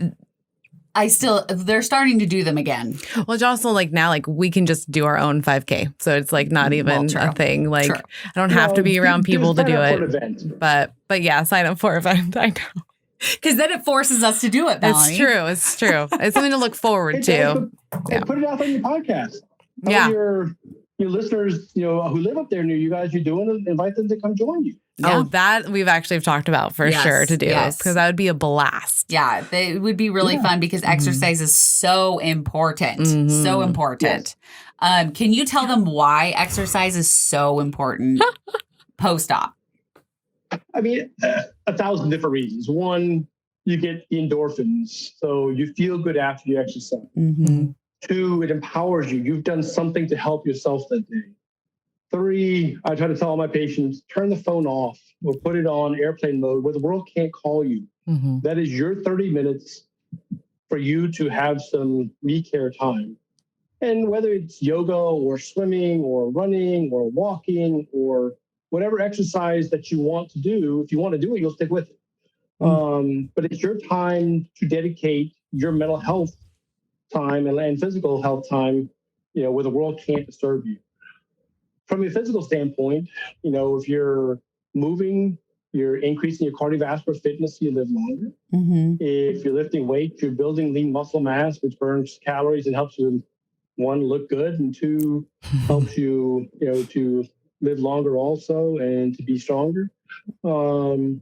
They're starting to do them again. Well, it's also like now, like we can just do our own 5K, so it's like not even a thing. Like I don't have to be around people to do it. But yeah, sign up for an event. I know. Because then it forces us to do it, Melanie. It's true. It's something to look forward to. Put it out on your podcast. Your listeners, who live up there near you guys, you're doing it, invite them to come join you. Yeah. Oh, that we've actually talked about for sure to do. Because that would be a blast. Yeah, it would be really fun because exercise is so important. So important. Yes. Can you tell them why exercise is so important post-op? I mean, 1,000 different reasons. One, you get endorphins, so you feel good after you exercise. 2, it empowers you. You've done something to help yourself that day. 3, I try to tell all my patients, turn the phone off or put it on airplane mode where the world can't call you. That is your 30 minutes for you to have some me-care time. And whether it's yoga or swimming or running or walking or whatever exercise that you want to do, if you want to do it, you'll stick with it. But it's your time to dedicate your mental health time and physical health time, where the world can't disturb you. From a physical standpoint, if you're moving, you're increasing your cardiovascular fitness, so you live longer. If you're lifting weights, you're building lean muscle mass, which burns calories and helps you, 1, look good, and 2, helps you, to live longer also and to be stronger. 3,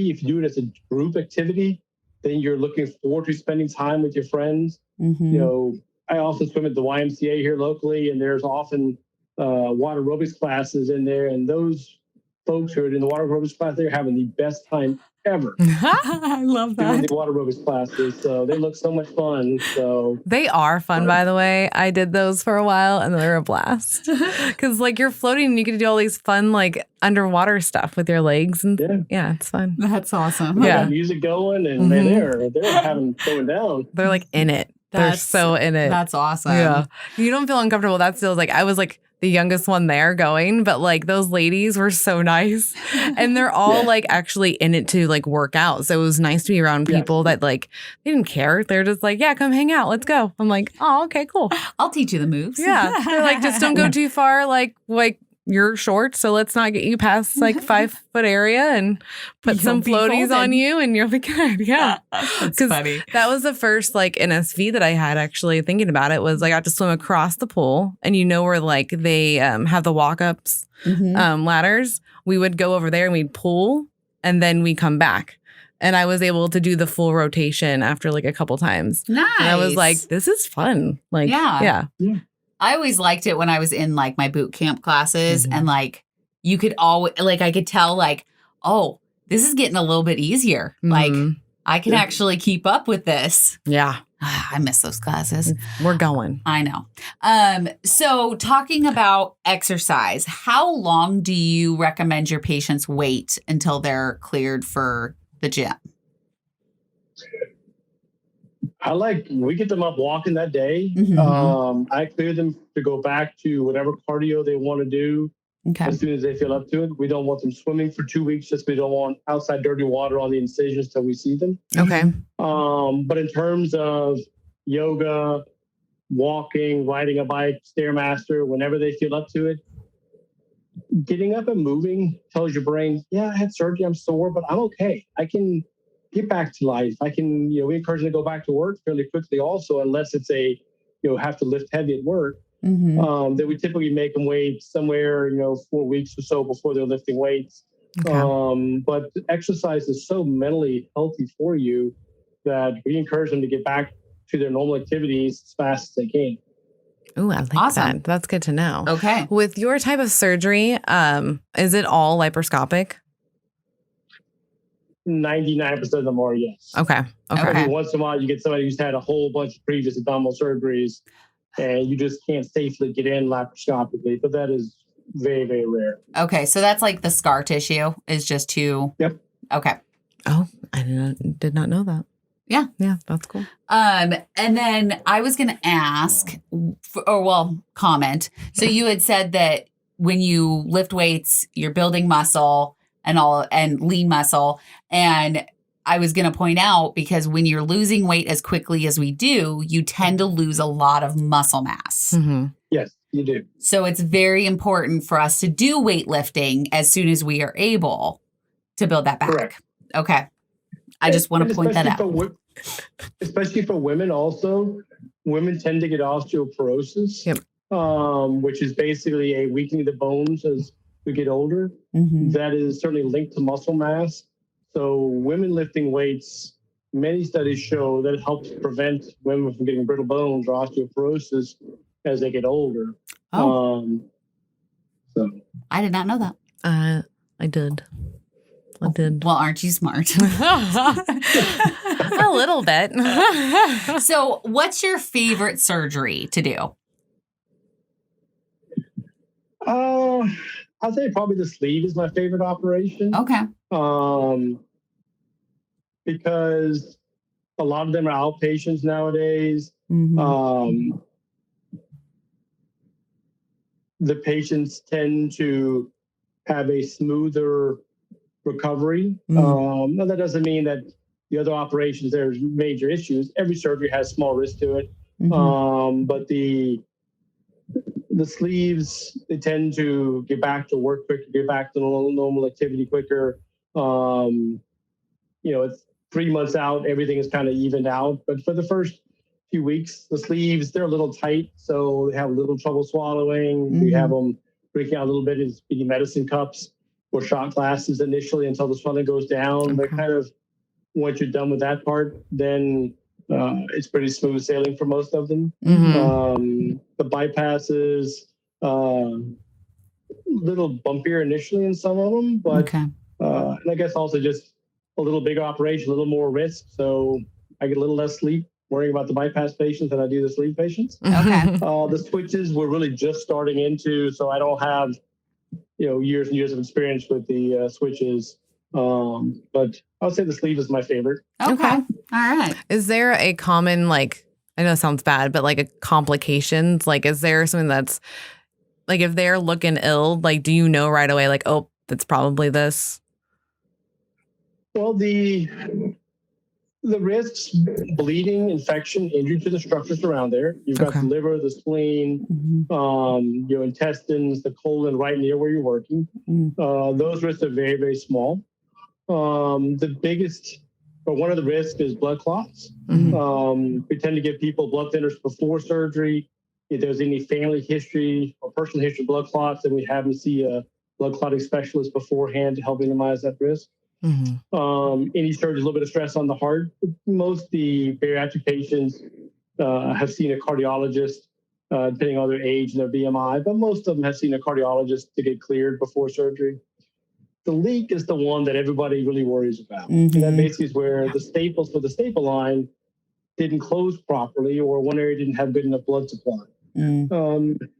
if you do it as a group activity, then you're looking forward to spending time with your friends. I often swim at the YMCA here locally, and there's often water aerobics classes in there, and those folks who are in the water aerobics class, they're having the best time ever. I love that. Doing the water aerobics classes, so they look so much fun. So they are fun, by the way. I did those for a while, and they're a blast because like you're floating, and you get to do all these fun like underwater stuff with your legs, and it's fun. That's awesome. Yeah, music going, and they're having going down. They're like in it. They're so in it. That's awesome. Yeah. You don't feel uncomfortable. That feels like I was like the youngest one there going, but like those ladies were so nice. And they're all like actually in it to like work out. So it was nice to be around people that like, they didn't care. They're just like, yeah, come hang out. Let's go. I'm like, oh, okay, cool. I'll teach you the moves. Yeah. They're like, just don't go too far. Like you're short, so let's not get you past like 5 foot area and put some floaties on you and you'll be good. Yeah. That's funny. That was the first like NSV that I had actually thinking about it was I got to swim across the pool and where like they have the walk-ups ladders. We would go over there and we'd pool and then we come back. And I was able to do the full rotation after like a couple times. Nice. And I was like, this is fun. Like, yeah. I always liked it when I was in like my boot camp classes and like you could always like I could tell like, oh, this is getting a little bit easier. Like I can actually keep up with this. Yeah. I miss those classes. We're going. I know. So talking about exercise, how long do you recommend your patients wait until they're cleared for the gym? We get them up walking that day. I clear them to go back to whatever cardio they want to do as soon as they feel up to it. We don't want them swimming for 2 weeks just we don't want outside dirty water on the incisions till we see them. Okay. But in terms of yoga, walking, riding a bike, Stairmaster, whenever they feel up to it, getting up and moving tells your brain, yeah, I had surgery, I'm sore, but I'm okay. I can get back to life. I can, we encourage them to go back to work fairly quickly also, unless it's have to lift heavy at work. That we typically make them wait somewhere, 4 weeks or so before they're lifting weights. Okay. But exercise is so mentally healthy for you that we encourage them to get back to their normal activities as fast as they can. Oh, I like that. That's good to know. Okay. With your type of surgery, is it all laparoscopic? 99% of them are, yes. Okay. Every once in a while, you get somebody who's had a whole bunch of previous abdominal surgeries, and you just can't safely get in laparoscopically. But that is very, very rare. Okay, so that's like the scar tissue is just too. Yep. Okay. Oh, I did not know that. Yeah. Yeah, that's cool. And then I was going to ask, comment. So you had said that when you lift weights, you're building muscle and lean muscle. And I was going to point out, because when you're losing weight as quickly as we do, you tend to lose a lot of muscle mass. Yes, you do. So it's very important for us to do weightlifting as soon as we are able to build that back. Correct. Okay. I just want to point that out. Especially for women also, women tend to get osteoporosis, which is basically a weakening of the bones as we get older. That is certainly linked to muscle mass. So women lifting weights, many studies show that it helps prevent women from getting brittle bones or osteoporosis as they get older. So I did not know that. I did. Well, aren't you smart? A little bit. So what's your favorite surgery to do? I'd say probably the sleeve is my favorite operation. Okay. Because a lot of them are outpatients nowadays. The patients tend to have a smoother recovery. Now that doesn't mean that the other operations there's major issues. Every surgery has small risk to it. But the sleeves, they tend to get back to work quicker, get back to normal activity quicker. It's 3 months out, everything is kind of evened out. But for the first few weeks, the sleeves, they're a little tight, so they have a little trouble swallowing. We have them breaking out a little bit in speedy medicine cups or shot glasses initially until the swelling goes down. But kind of once you're done with that part, then it's pretty smooth sailing for most of them. The bypasses, little bumpier initially in some of them, but and I guess also just a little bigger operation, a little more risk. So I get a little less sleep worrying about the bypass patients than I do the sleeve patients. The switches we're really just starting into, so I don't have years and years of experience with the switches. But I would say the sleeve is my favorite. Okay. All right. Is there a common I know it sounds bad, but like a complications, like is there something that's like if they're looking ill, like do you know right away, like, oh, that's probably this? Well, the risks, bleeding, infection, injury to the structures around there. You've got the liver, the spleen, your intestines, the colon right near where you're working. Those risks are very, very small. The biggest, or one of the risks is blood clots. We tend to give people blood thinners before surgery. If there's any family history or personal history of blood clots, then we have them see a blood clotting specialist beforehand to help minimize that risk. Any surgery, a little bit of stress on the heart. Most of the bariatric patients have seen a cardiologist, depending on their age and their BMI, but most of them have seen a cardiologist to get cleared before surgery. The leak is the one that everybody really worries about. And that basically is where the staples for the staple line didn't close properly, or one area didn't have good enough blood supply. And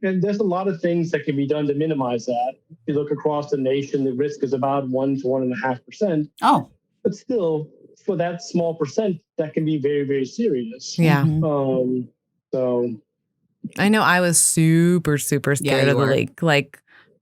there's a lot of things that can be done to minimize that. If you look across the nation, the risk is about 1 to 1.5%. Oh, but still, for that small percent, that can be very, very serious. Yeah. So I know I was super scared of the leak, like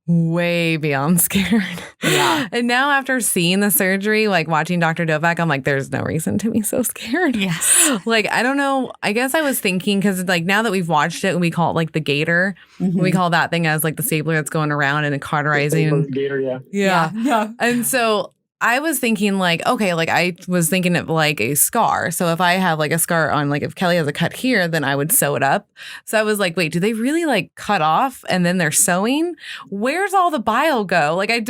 way beyond scared. Yeah. And now after seeing the surgery, like watching Dr. Dovak, I'm like, there's no reason to be so scared. Yes. Like, I don't know. I guess I was thinking, because like now that we've watched it, we call it like the gator. We call that thing as like the stapler that's going around and cauterizing. Gator, yeah. And so I was thinking like, okay, like I was thinking of like a scar. So if I have like a scar on, like if Kelly has a cut here, then I would sew it up. So I was like, wait, do they really like cut off and then they're sewing? Where's all the bile go? Like I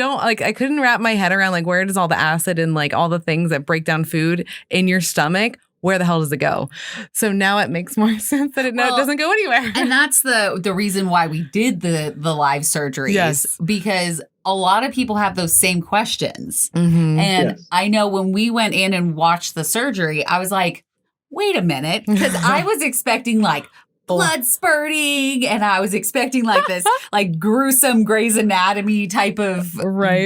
couldn't wrap my head around like where does all the acid and like all the things that break down food in your stomach, where the hell does it go? So now it makes more sense that it doesn't go anywhere. And that's the reason why we did the live surgeries. Yes. Because a lot of people have those same questions. And I know when we went in and watched the surgery, I was like, wait a minute. Because I was expecting like blood spurting, and I was expecting like this like gruesome Grey's Anatomy type of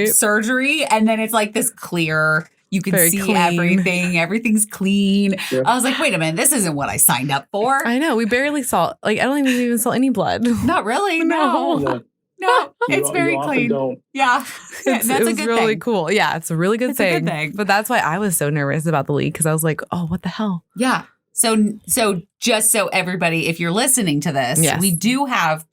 surgery. And then it's like this clear, you can Very see clean. everything. Everything's clean. I was like, wait a minute, this isn't what I signed up for. I know. We barely saw, like, I don't think we even saw any blood. Not really. No, it's very clean. Yeah. That's it a was good really thing. cool. Yeah, it's a really good It's a thing. good thing. But that's why I was so nervous about the leak, because I was like, oh, what the hell? Yeah. So just so everybody, if you're listening to this, we do have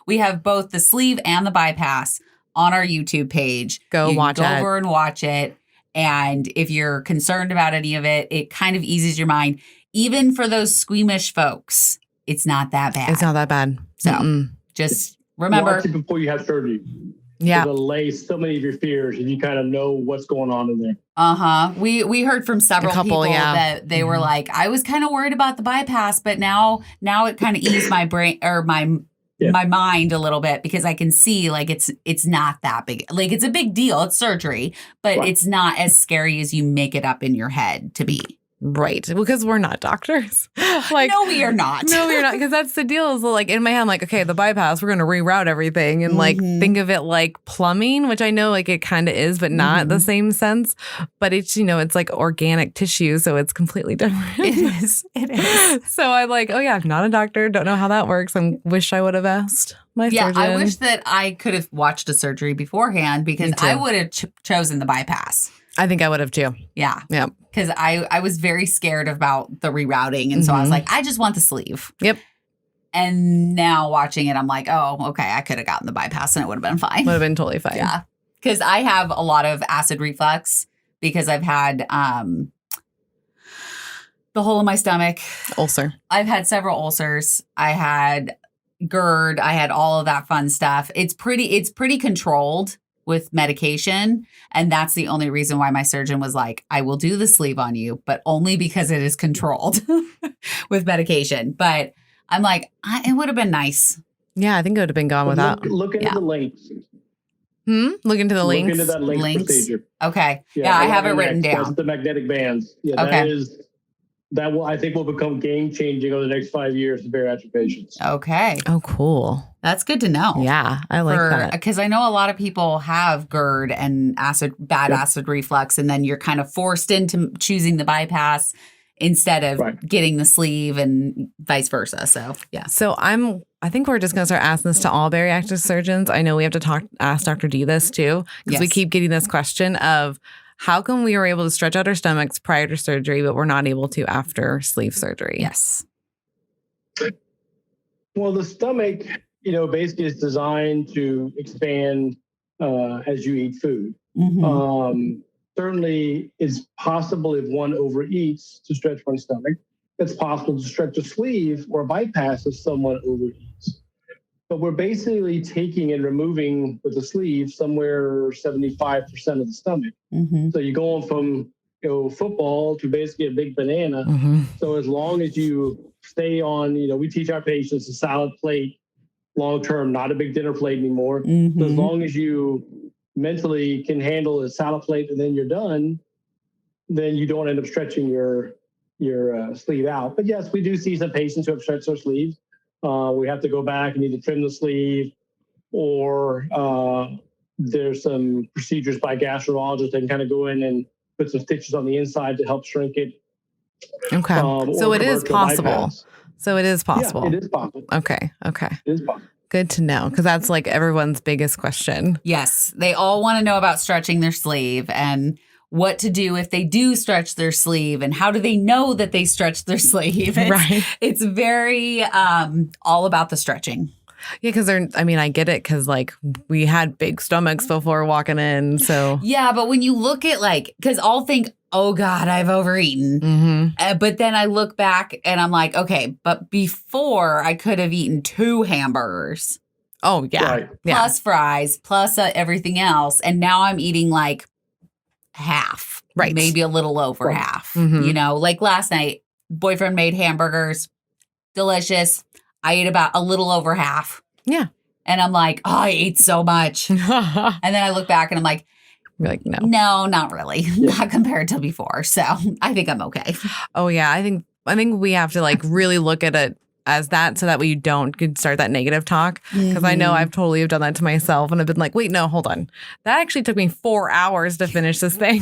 we have both the sleeve and the bypass on our YouTube page. Go watch it. Go over and watch it. And if you're concerned about any of it, it kind of eases your mind. Even for those squeamish folks, it's not that bad. It's not that bad. So just remember. Watch it before you have surgery. Yeah. It'll allay so many of your fears if you kind of know what's going on in there. We heard from several people that they were like, I was kind of worried about the bypass, but now it kind of eased my brain or my mind a little bit, because I can see like it's not that big. Like it's a big deal. It's surgery, but it's not as scary as you make it up in your head to be. Right. Because we're not doctors. Like, no, we are not. No, we're not. Because that's the deal is like in my head, I'm like, okay, the bypass, we're going to reroute everything and like think of it like plumbing, which I know like it kind of is, but not the same sense. But it's, it's like organic tissue. So it's completely different. It is. So I'm like, oh yeah, I'm not a doctor. Don't know how that works. I wish I would have asked my surgeon. I wish that I could have watched a surgery beforehand, because I would have chosen the bypass. I think I would have too. Yeah. Yep. Because I was very scared about the rerouting. And so I was like, I just want the sleeve. Yep. And now watching it, I'm like, oh, okay, I could have gotten the bypass and it would have been fine. Would have been totally fine. Yeah. Because I have a lot of acid reflux, because I've had the hole in my stomach. Ulcer. I've had several ulcers. I had GERD. I had all of that fun stuff. It's pretty controlled with medication. And that's the only reason why my surgeon was like, I will do the sleeve on you, but only because it is controlled with medication. But I'm like, it would have been nice. Yeah, I think it would have been gone without. Look into the links. Look into the links. Look into that links procedure. Okay. Yeah, I have it written down. That's the magnetic bands. Yeah, okay. That will, I think, will become game changing over the next 5 years for bariatric patients. Okay. Oh, cool. That's good to know. Yeah, I like that. Because I know a lot of people have GERD and bad acid reflux, and then you're kind of forced into choosing the bypass. instead of getting the sleeve and vice versa. So, yeah. So I think we're just going to start asking this to all bariatric surgeons. I know we have to ask Dr. D this too, because we keep getting this question of how come we were able to stretch out our stomachs prior to surgery, but we're not able to after sleeve surgery? Yes. Well, the stomach, basically is designed to expand as you eat food. Certainly, it's possible if one overeats to stretch one's stomach. It's possible to stretch a sleeve or a bypass if someone overeats. But we're basically taking and removing with the sleeve somewhere 75% of the stomach. So you're going from football to basically a big banana. So as long as you stay on, we teach our patients a salad plate long term, not a big dinner plate anymore. So as long as you mentally can handle a salad plate and then you're done, then you don't end up stretching your sleeve out. But yes, we do see some patients who have stretched their sleeves. We have to go back and either trim the sleeve, or there's some procedures by gastroenterologists that can kind of go in and put some stitches on the inside to help shrink it. Okay. So it is possible. So it is possible. Yeah, it is possible. Okay. It is possible. Good to know, because that's like everyone's biggest question. Yes. They all want to know about stretching their sleeve and what to do if they do stretch their sleeve, and how do they know that they stretched their sleeve. It's very all about the stretching. Yeah, because I get it, because like we had big stomachs before walking in. So yeah, but when you look at because I'll think, oh God, I've overeaten. But then I look back and I'm like, okay, but before I could have eaten 2 hamburgers. Oh yeah. Plus fries, plus everything else. And now I'm eating half, maybe a little over half. Like last night, boyfriend made hamburgers, delicious. I ate about a little over half. Yeah. And I'm like, oh, I ate so much. And then I look back and I'm like, you're like, no. No, not really. Not compared to before. So I think I'm okay. Oh yeah. I think we have to really look at it as that, so that way you don't start that negative talk. Because I know I've totally done that to myself, and I've been like, wait, no, hold on. That actually took me 4 hours to finish this thing.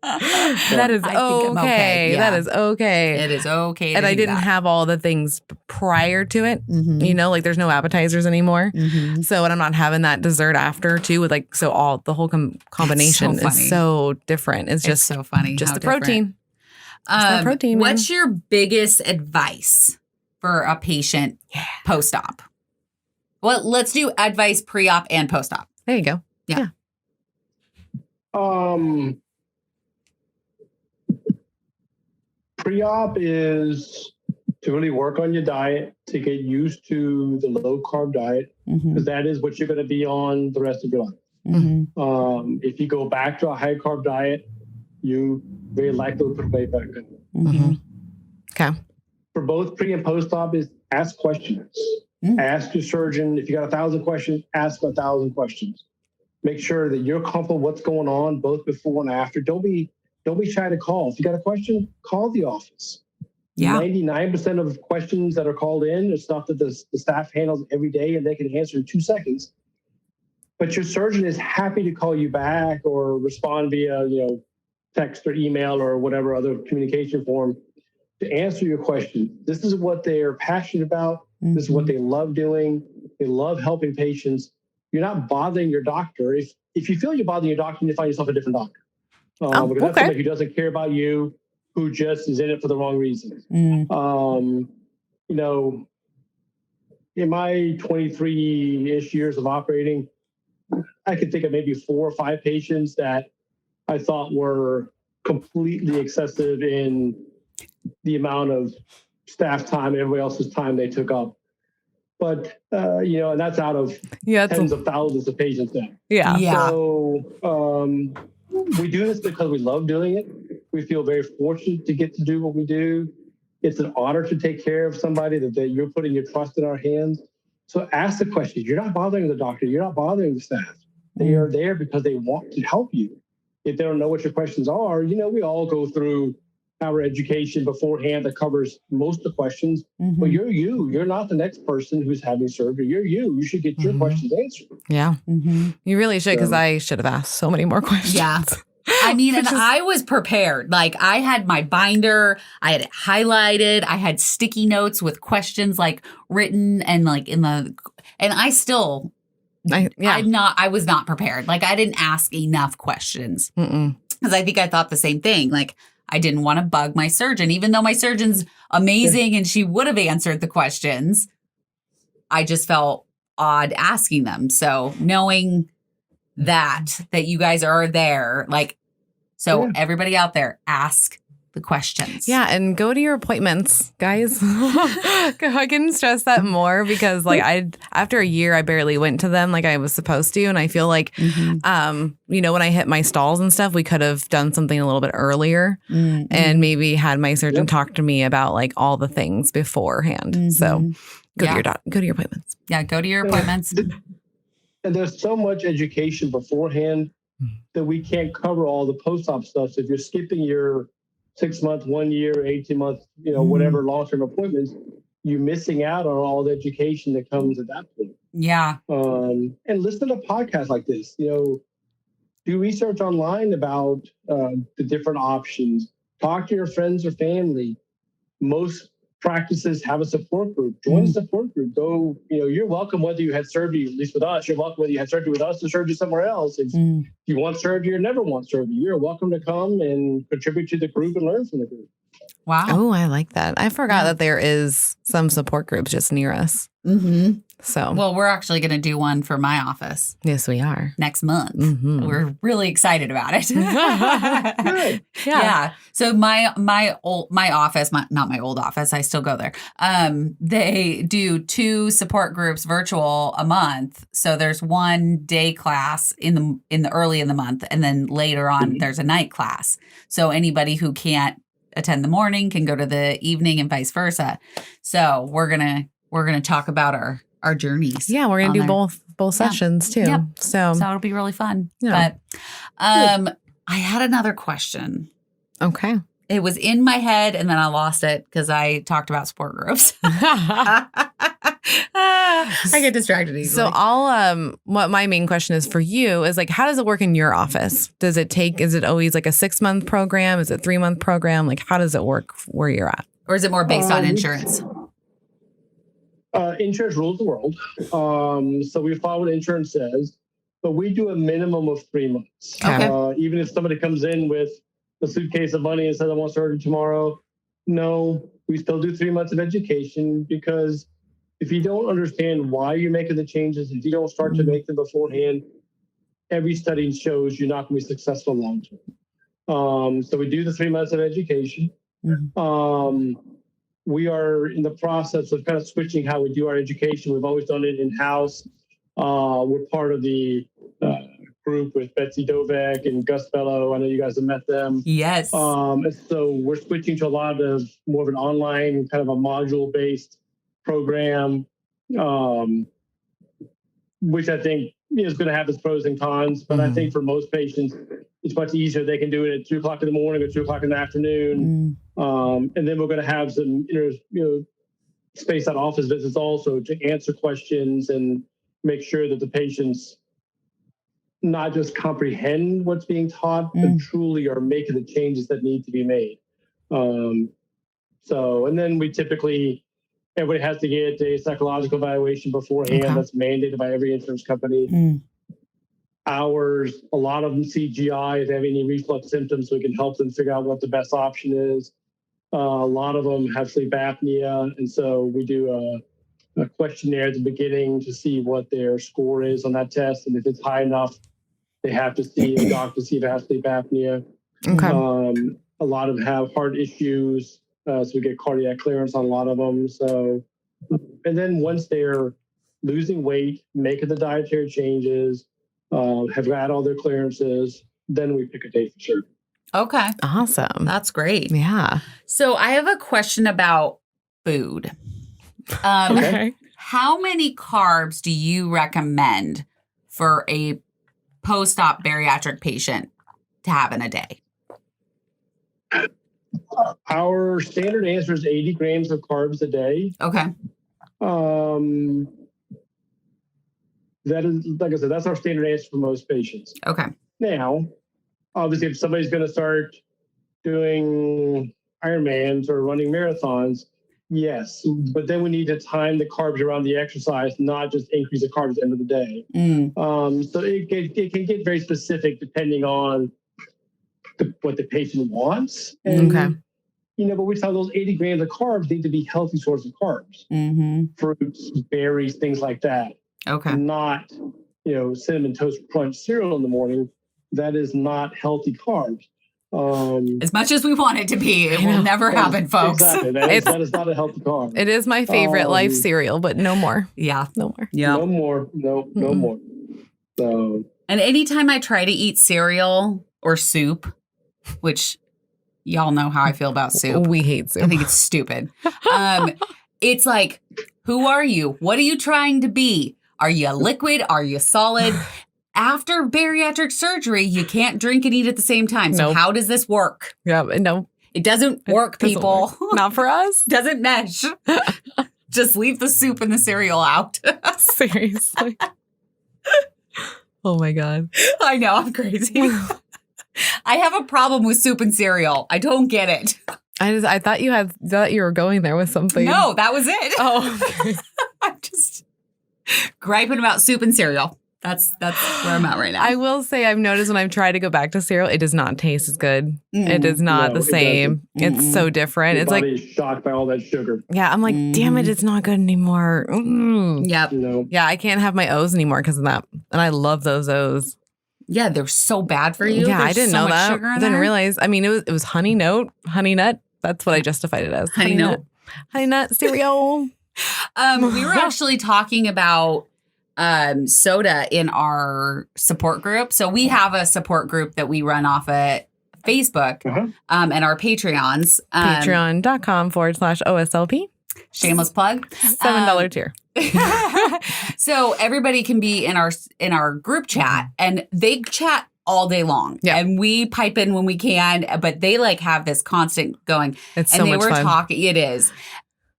That is okay. Yeah. That is okay. It is okay. And I didn't have all the things prior to it. There's no appetizers anymore. So, and I'm not having that dessert after too, with the whole combination is so different. It's just so funny. Just the protein. Protein. What's your biggest advice for a patient post-op? Well, let's do advice pre-op and post-op. There you go. Yeah. Pre-op is to really work on your diet, to get used to the low-carb diet, because that is what you're going to be on the rest of your life. If you go back to a high-carb diet, you very likely will put weight back in. Okay. For both pre and post-op is ask questions. Ask your surgeon. If you got 1,000 questions, ask 1,000 questions. Make sure that you're comfortable with what's going on both before and after. Don't be shy to call. If you got a question, call the office. 99% of questions that are called in is stuff that the staff handles every day, and they can answer in 2 seconds. But your surgeon is happy to call you back or respond via text or email or whatever other communication form to answer your question. This is what they're passionate about. This is what they love doing. They love helping patients. You're not bothering your doctor. If you feel you're bothering your doctor, you find yourself a different doctor. Because that's somebody who doesn't care about you, who just is in it for the wrong reasons. In my 23-ish years of operating, I could think of maybe 4 or 5 patients that I thought were completely excessive in the amount of staff time and everybody else's time they took up. But, and that's out of tens of thousands of patients now. Yeah. So we do this because we love doing it. We feel very fortunate to get to do what we do. It's an honor to take care of somebody that you're putting your trust in our hands. So ask the questions. You're not bothering the doctor. You're not bothering the staff. They are there because they want to help you. If they don't know what your questions are, we all go through our education beforehand that covers most of the questions. But you're not the next person who's having surgery. You should get your questions answered. Yeah. You really should, because I should have asked so many more questions. Yeah. I mean, and I was prepared. Like I had my binder, I had it highlighted, I had sticky notes with questions like written and like and I still, I was not prepared. Like I didn't ask enough questions because I think I thought the same thing. Like I didn't want to bug my surgeon, even though my surgeon's amazing and she would have answered the questions. I just felt odd asking them. So knowing that you guys are there, like, so everybody out there, ask the questions. Yeah, and go to your appointments, guys. I can stress that more because like after a year I barely went to them like I was supposed to, and I feel like when I hit my stalls and stuff, we could have done something a little bit earlier and maybe had my surgeon talk to me about like all the things beforehand. So go to your appointments. Yeah, go to your appointments. And there's so much education beforehand that we can't cover all the post-op stuff. So if you're skipping your 6 month, 1 year, 18 month, whatever long-term appointments, you're missing out on all the education that comes at that point. Yeah. And listen to podcasts like this. Do research online about the different options. Talk to your friends or family. Most practices have a support group. Join a support group. Go, you're welcome whether you had surgery, at least with us. You're welcome whether you had surgery with us or surgery somewhere else. If you want surgery or never want surgery, you're welcome to come and contribute to the group and learn from the group. Wow. Oh, I like that. I forgot that there is some support groups just near us. So, well, we're actually going to do one for my office. Yes, we are. Next month. We're really excited about it. Yeah. So my office, not my old office, I still go there. They do 2 support groups virtual a month. So there's one day class in the early in the month, and then later on there's a night class. So anybody who can't attend the morning can go to the evening and vice versa. So we're gonna talk about our journeys. Yeah, we're gonna do both sessions too. Yep. So it'll be really fun. Yeah. But I had another question. Okay. It was in my head and then I lost it because I talked about support groups. I get distracted easily. So what my main question is for you is like, how does it work in your office? Is it always like a 6-month program? Is it 3-month program? Like, how does it work where you're at? Or is it more based on insurance? Insurance rules the world. So we follow what insurance says, but we do a minimum of 3 months. Okay. Even if somebody comes in with a suitcase of money and says, I want surgery tomorrow. No, we still do 3 months of education, because if you don't understand why you're making the changes, if you don't start to make them beforehand, every study shows you're not going to be successful long term. So we do the 3 months of education. We are in the process of kind of switching how we do our education. We've always done it in-house. We're part of the group with Betsy Dovek and Gus Bello. I know you guys have met them. Yes. And so we're switching to a lot of more of an online kind of a module-based program, which I think is going to have its pros and cons. But I think for most patients, it's much easier. They can do it at 2 o'clock in the morning or 2 o'clock in the afternoon. And then we're going to have some, spaced out office visits also to answer questions and make sure that the patients not just comprehend what's being taught, but truly are making the changes that need to be made. And then we typically, everybody has to get a psychological evaluation beforehand. Okay. That's mandated by every insurance company. Ours, a lot of them see GI if they have any reflux symptoms, so we can help them figure out what the best option is. A lot of them have sleep apnea, and so we do a questionnaire at the beginning to see what their score is on that test, and if it's high enough, they have to see a doctor to see if they have sleep apnea. Okay. A lot of them have heart issues, so we get cardiac clearance on a lot of them. So, and then once they're losing weight, making the dietary changes, have got all their clearances, then we pick a date for surgery. Okay. Awesome. That's great. Yeah. So I have a question about food. Okay. How many carbs do you recommend for a post-op bariatric patient to have in a day? Our standard answer is 80 grams of carbs a day. Okay. That is, like I said, that's our standard answer for most patients. Okay. Now, obviously, if somebody's going to start doing Ironmans or running marathons, yes, but then we need to time the carbs around the exercise, not just increase the carbs at the end of the day. So it can get very specific depending on what the patient wants. And, but we tell those 80 grams of carbs need to be healthy source of carbs. Fruits, berries, things like that. Not, Cinnamon Toast Crunch cereal in the morning. That is not healthy carbs. As much as we want it to be, it will never happen, folks. Exactly. That is not a healthy carb. It is my favorite life cereal, but no more. Yeah. No more. Yeah. No more. No more. So. And anytime I try to eat cereal or soup, which y'all know how I feel about soup. We hate soup. I think it's stupid. It's like, who are you? What are you trying to be? Are you liquid? Are you solid? After bariatric surgery, you can't drink and eat at the same time. So how does this work? Yeah, no. It doesn't work, people. Not for us. Doesn't mesh. Just leave the soup and the cereal out. Seriously. Oh my God. I know, I'm crazy. I have a problem with soup and cereal. I don't get it. I thought you were going there with something. No, that was it. Oh, okay. I'm just griping about soup and cereal. That's where I'm at right now. I will say I've noticed when I've tried to go back to cereal, it does not taste as good. It is not the same. It's so different. Your body is shocked by all that sugar. Yeah, I'm like, damn it, it's not good anymore. Yep. Yeah, I can't have my O's anymore because of that. And I love those O's. Yeah, they're so bad for you. Yeah, There's I didn't so know much that. sugar in I didn't there. realize. I mean, it was honey nut. That's what I justified it as. Honey nut cereal. We were actually talking about soda in our support group. So we have a support group that we run off at Facebook and our Patreons. Patreon.com/OSLP. Shameless plug. $7 tier. So everybody can be in our group chat, and they chat all day long. Yeah. And we pipe in when we can, but they have this constant going. It's and so they much were fun. talking, it is.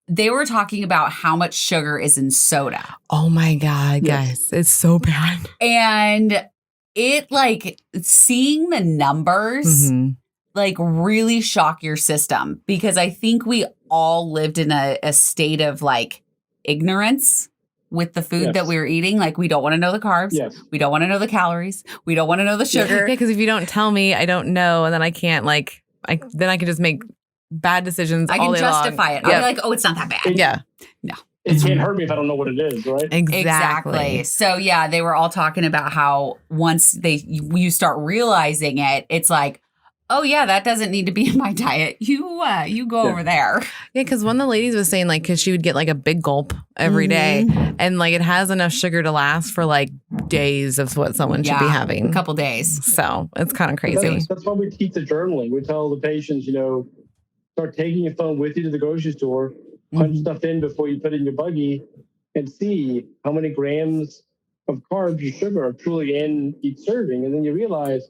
They were talking about how much sugar is in soda. Oh my God, guys. It's so bad. And it seeing the numbers really shock your system, because I think we all lived in a state of ignorance with the food that we were eating. We don't want to know the carbs. Yes. We don't want to know the calories. We don't want to know the sugar. Yeah, because if you don't tell me, I don't know. And then I can't then I can just make bad decisions. I all can day justify long. it. I'll be like, oh, it's not that bad. Yeah. No. It can't hurt me if I don't know what it is, right? Exactly. So yeah, they were all talking about how once you start realizing it, it's like, oh yeah, that doesn't need to be in my diet. You go over there. Yeah, because one of the ladies was saying because she would get a big gulp every day, and it has enough sugar to last for days of what someone should be having. A couple days. So it's kind of crazy. That's why we teach the journaling. We tell the patients, start taking your phone with you to the grocery store, punch stuff in before you put it in your buggy, and see how many grams of carbs or sugar are truly in each serving. And then you realize,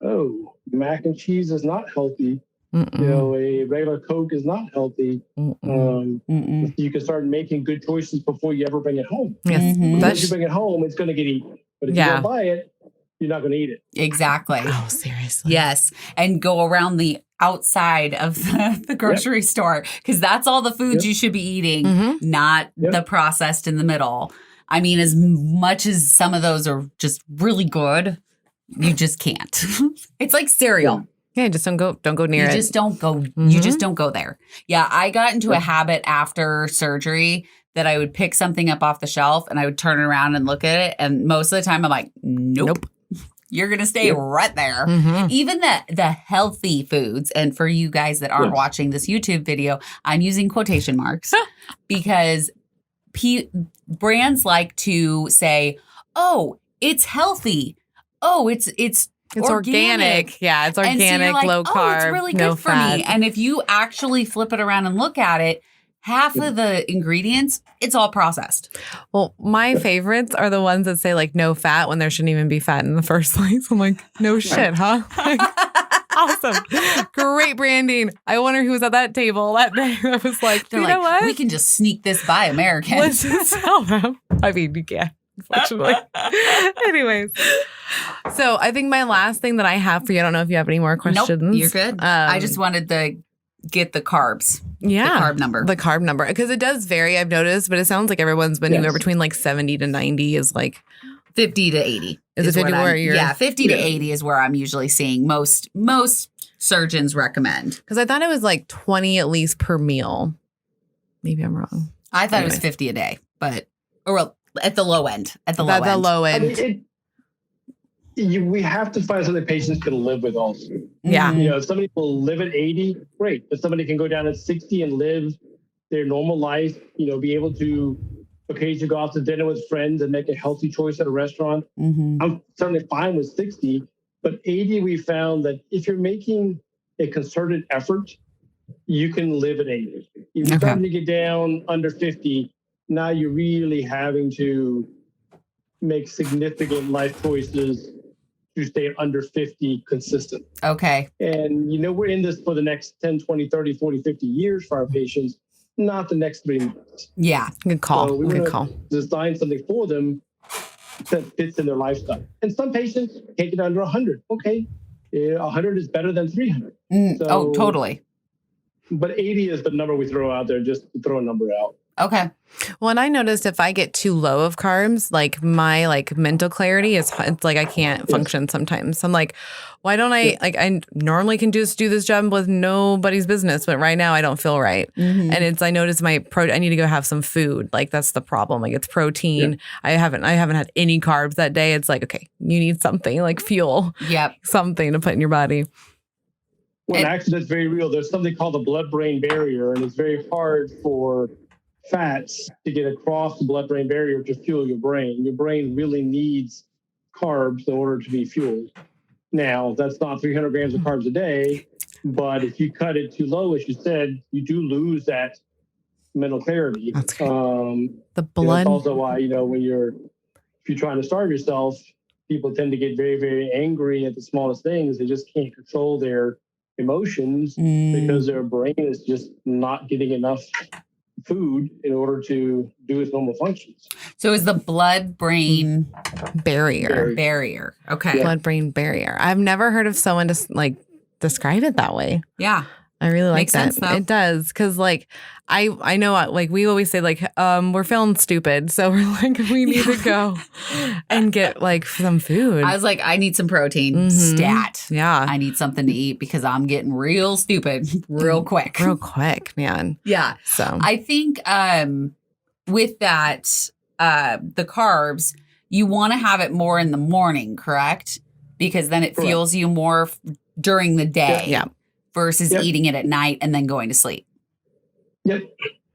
oh, mac and cheese is not healthy. A regular Coke is not healthy. You can start making good choices before you ever bring it home. Yes. Once you bring it home, it's going to get eaten. But if you don't buy it, you're not going to eat it. Exactly. Oh, seriously. Yes. And go around the outside of the grocery store, because that's all the foods you should be eating, not the processed in the middle. I mean, as much as some of those are just really good, you just can't. It's like cereal. Yeah, just don't go near it. You just don't go. You just don't go there. Yeah, I got into a habit after surgery that I would pick something up off the shelf and I would turn it around and look at it, and most of the time I'm like, nope. You're gonna stay right there. Even the healthy foods, and for you guys that aren't watching this YouTube video, I'm using quotation marks because brands like to say, "Oh, it's healthy. Oh, it's organic. Yeah, it's organic, and so you're like, low carb, it's really no good for fat. me. And if you actually flip it around and look at it, half of the ingredients, it's all processed. Well, my favorites are the ones that say no fat when there shouldn't even be fat in the first place. I'm like, no shit, huh? Awesome. Great branding. I wonder who was at that table that day. I was like, They're you know what? We can just sneak this by Americans. Let's just tell them. I mean, yeah. unfortunately. Anyways. So I think my last thing that I have for you, I don't know if you have any more questions. Nope, you're good. I just wanted to get the carbs. Yeah. The carb number. The carb number. Because it does vary, I've noticed, but it sounds like everyone's been anywhere between like 70 to 90 is like 50 to 80. Is it 50 where you're? Yeah, 50 to 80 is where I'm usually seeing most surgeons recommend. Because I thought it was like 20 at least per meal. Maybe I'm wrong. I thought it was 50 a day, or at the low end. At the low end. I mean, we have to find something patients can live with also. Yeah. You know, if somebody will live at 80, great. If somebody can go down at 60 and live their normal life, you know, be able to occasionally go out to dinner with friends and make a healthy choice at a restaurant, I'm certainly fine with 60. But 80, we found that if you're making a concerted effort, you can live at 80. If you're starting to get down under 50, now you're really having to make significant life choices to stay under 50 consistent. Okay. And, you know, we're in this for the next 10, 20, 30, 40, 50 years for our patients, not the next 3 months. Yeah. Good call. So Good call. Design something for them that fits in their lifestyle. And some patients take it under 100. Okay. 100 is better than 300. Totally. But 80 is the number we throw out there, just to throw a number out. Okay. Well, and I noticed if I get too low of carbs, like my like mental clarity it's like I can't function sometimes. I'm like, why don't I normally can just do this job with nobody's business, but right now I don't feel right. And I noticed I need to go have some food. Like that's the problem. Like it's protein. I haven't had any carbs that day. It's like, okay, you need something like fuel. Yep. Something to put in your body. Well, actually, that's very real. There's something called the blood-brain barrier, and it's very hard for fats to get across the blood-brain barrier to fuel your brain. Your brain really needs carbs in order to be fueled. Now, that's not 300 grams of carbs a day, but if you cut it too low, as you said, you do lose that mental clarity. That's good. The blood. That's also why, if you're trying to starve yourself, people tend to get very, very angry at the smallest things. They just can't control their emotions because their brain is just not getting enough food in order to do its normal functions. So is the blood-brain barrier. Okay. Yeah. Blood-brain barrier. I've never heard of someone just like describe it that way. Yeah. I really like Makes that. Sense, though. It does. Because like, I know like we always say like, we're feeling stupid. So we're like, we need to go and get like some food. I was like, I need some protein. Stat. Yeah. I need something to eat because I'm getting real stupid real quick. Real quick, man. Yeah. So I think with that, the carbs, you want to have it more in the morning, correct? Because then it fuels you more during the day. Yeah. Versus eating it at night and then going to sleep. Yep.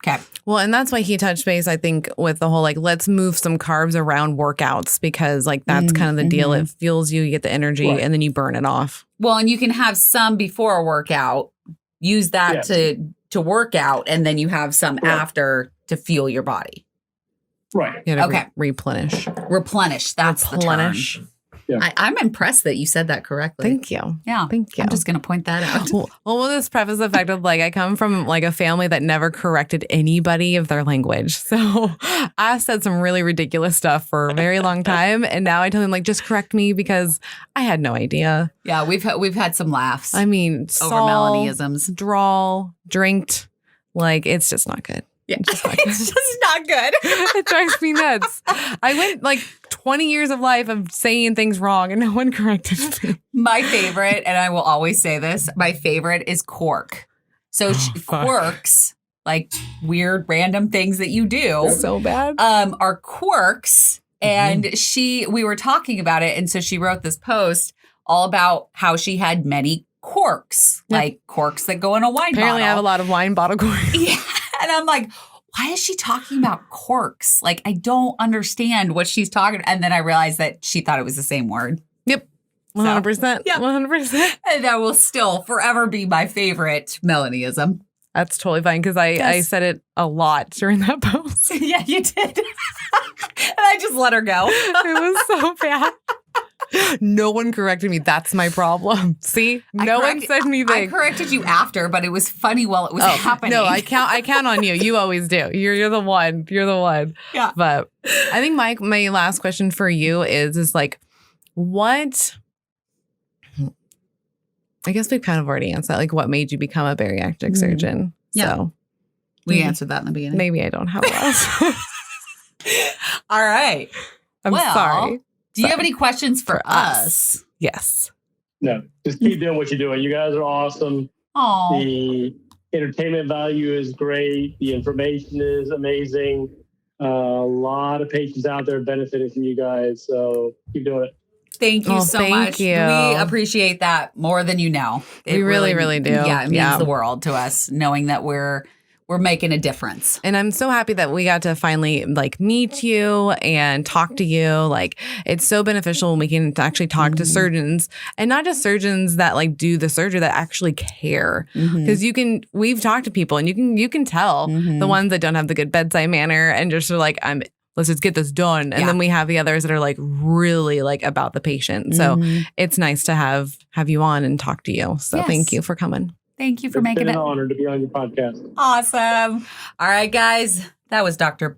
Okay. Well, and that's why he touched base, I think, with the whole like, let's move some carbs around workouts because like that's kind of the deal. It fuels you, you get the energy, and then you burn it off. Well, and you can have some before a workout, use that to work out, and then you have some after to fuel your body. Right. You gotta replenish. Replenish. That's the term. Yeah. I'm impressed that you said that correctly. Thank you. Yeah. Thank you. I'm just going to point that out. Well, we'll just preface the fact of like, I come from like a family that never corrected anybody of their language. So I said some really ridiculous stuff for a very long time. And now I tell them like, just correct me because I had no idea. Yeah. We've had some laughs. I mean, over Melanieisms. Drawl, drinked. Like, it's just not good. Yeah. It's just not good. It drives me nuts. I went like 20 years of life of saying things wrong and no one corrected me. My favorite, and I will always say this, my favorite is cork. So quirks, like weird random things that you do. So bad. Are quirks. And we were talking about it. And so she wrote this post all about how she had many corks, like corks that go in a wine bottle. Apparently I have a lot of wine bottle corks. Yeah. And I'm like, why is she talking about corks? Like, I don't understand what she's talking about. And then I realized that she thought it was the same word. Yep. 100%. Yeah. 100%. And that will still forever be my favorite Melanieism. That's totally fine because I said it a lot during that post. Yeah, you did. And I just let her go. It was so bad. No one corrected me. That's my problem. See? No one said anything. I corrected you after, but it was funny while it was happening. No, I count on you. You always do. You're the one. You're the one. Yeah. But I think my last question for you is like, what? I guess we've kind of already answered that. Like, what made you become a bariatric surgeon? Yeah. So we answered that in the beginning. Maybe I don't have a lot. All right. I'm sorry. Do you have any questions for us? Yes. No, just keep doing what you're doing. You guys are awesome. Oh, The entertainment value is great. The information is amazing. A lot of patients out there benefiting from you guys. So keep doing it. thank you so thank much. you. We appreciate that more than you know. We really do. Yeah, it means the world to us knowing that we're making a difference. And I'm so happy that we got to finally like meet you and talk to you. Like, it's so beneficial when we can actually talk to surgeons, and not just surgeons that like do the surgery, that actually care. Because we've talked to people and you can tell the ones that don't have the good bedside manner and just are like, let's just get this done. And then we have the others that are like really like about the patient. So it's nice to have you on and talk to you. So thank you for coming. Thank you for It's making been it an honor to be on your podcast. awesome. All right, guys. That was Dr.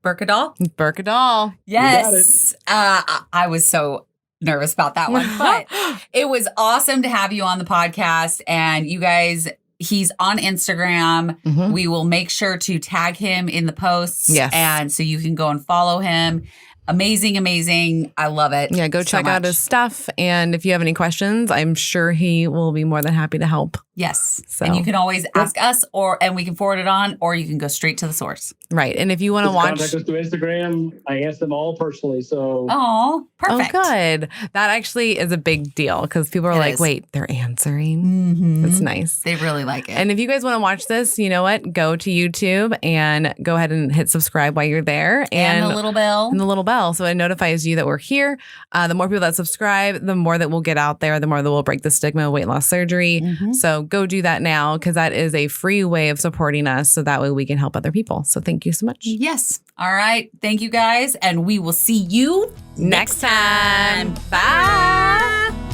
Birkedal. Birkedal. Yes. I was so nervous about that one, but it was awesome to have you on the podcast. And you guys, he's on Instagram. We will make sure to tag him in the posts. Yes. And so you can go and follow him. Amazing. I love it. Yeah, go check out his stuff. And if you have any questions, I'm sure he will be more than happy to help. Yes. So. And you can always ask us and we can forward it on, or you can go straight to the source. Right. And if you want to watch. Contact us through Instagram. I answer them all personally. So. Oh, perfect. Oh, good. That actually is a big deal because people are like, wait, they're answering. That's nice. They really like it. And if you guys want to watch this, you know what? Go to YouTube and go ahead and hit subscribe while you're there. And the little bell. And the little bell. So it notifies you that we're here. The more people that subscribe, the more that we'll get out there, the more that we'll break the stigma of weight loss surgery. So go do that now, because that is a free way of supporting us. So that way we can help other people. So thank you so much. Yes. All right. Thank you guys. And we will see you Next time. Bye.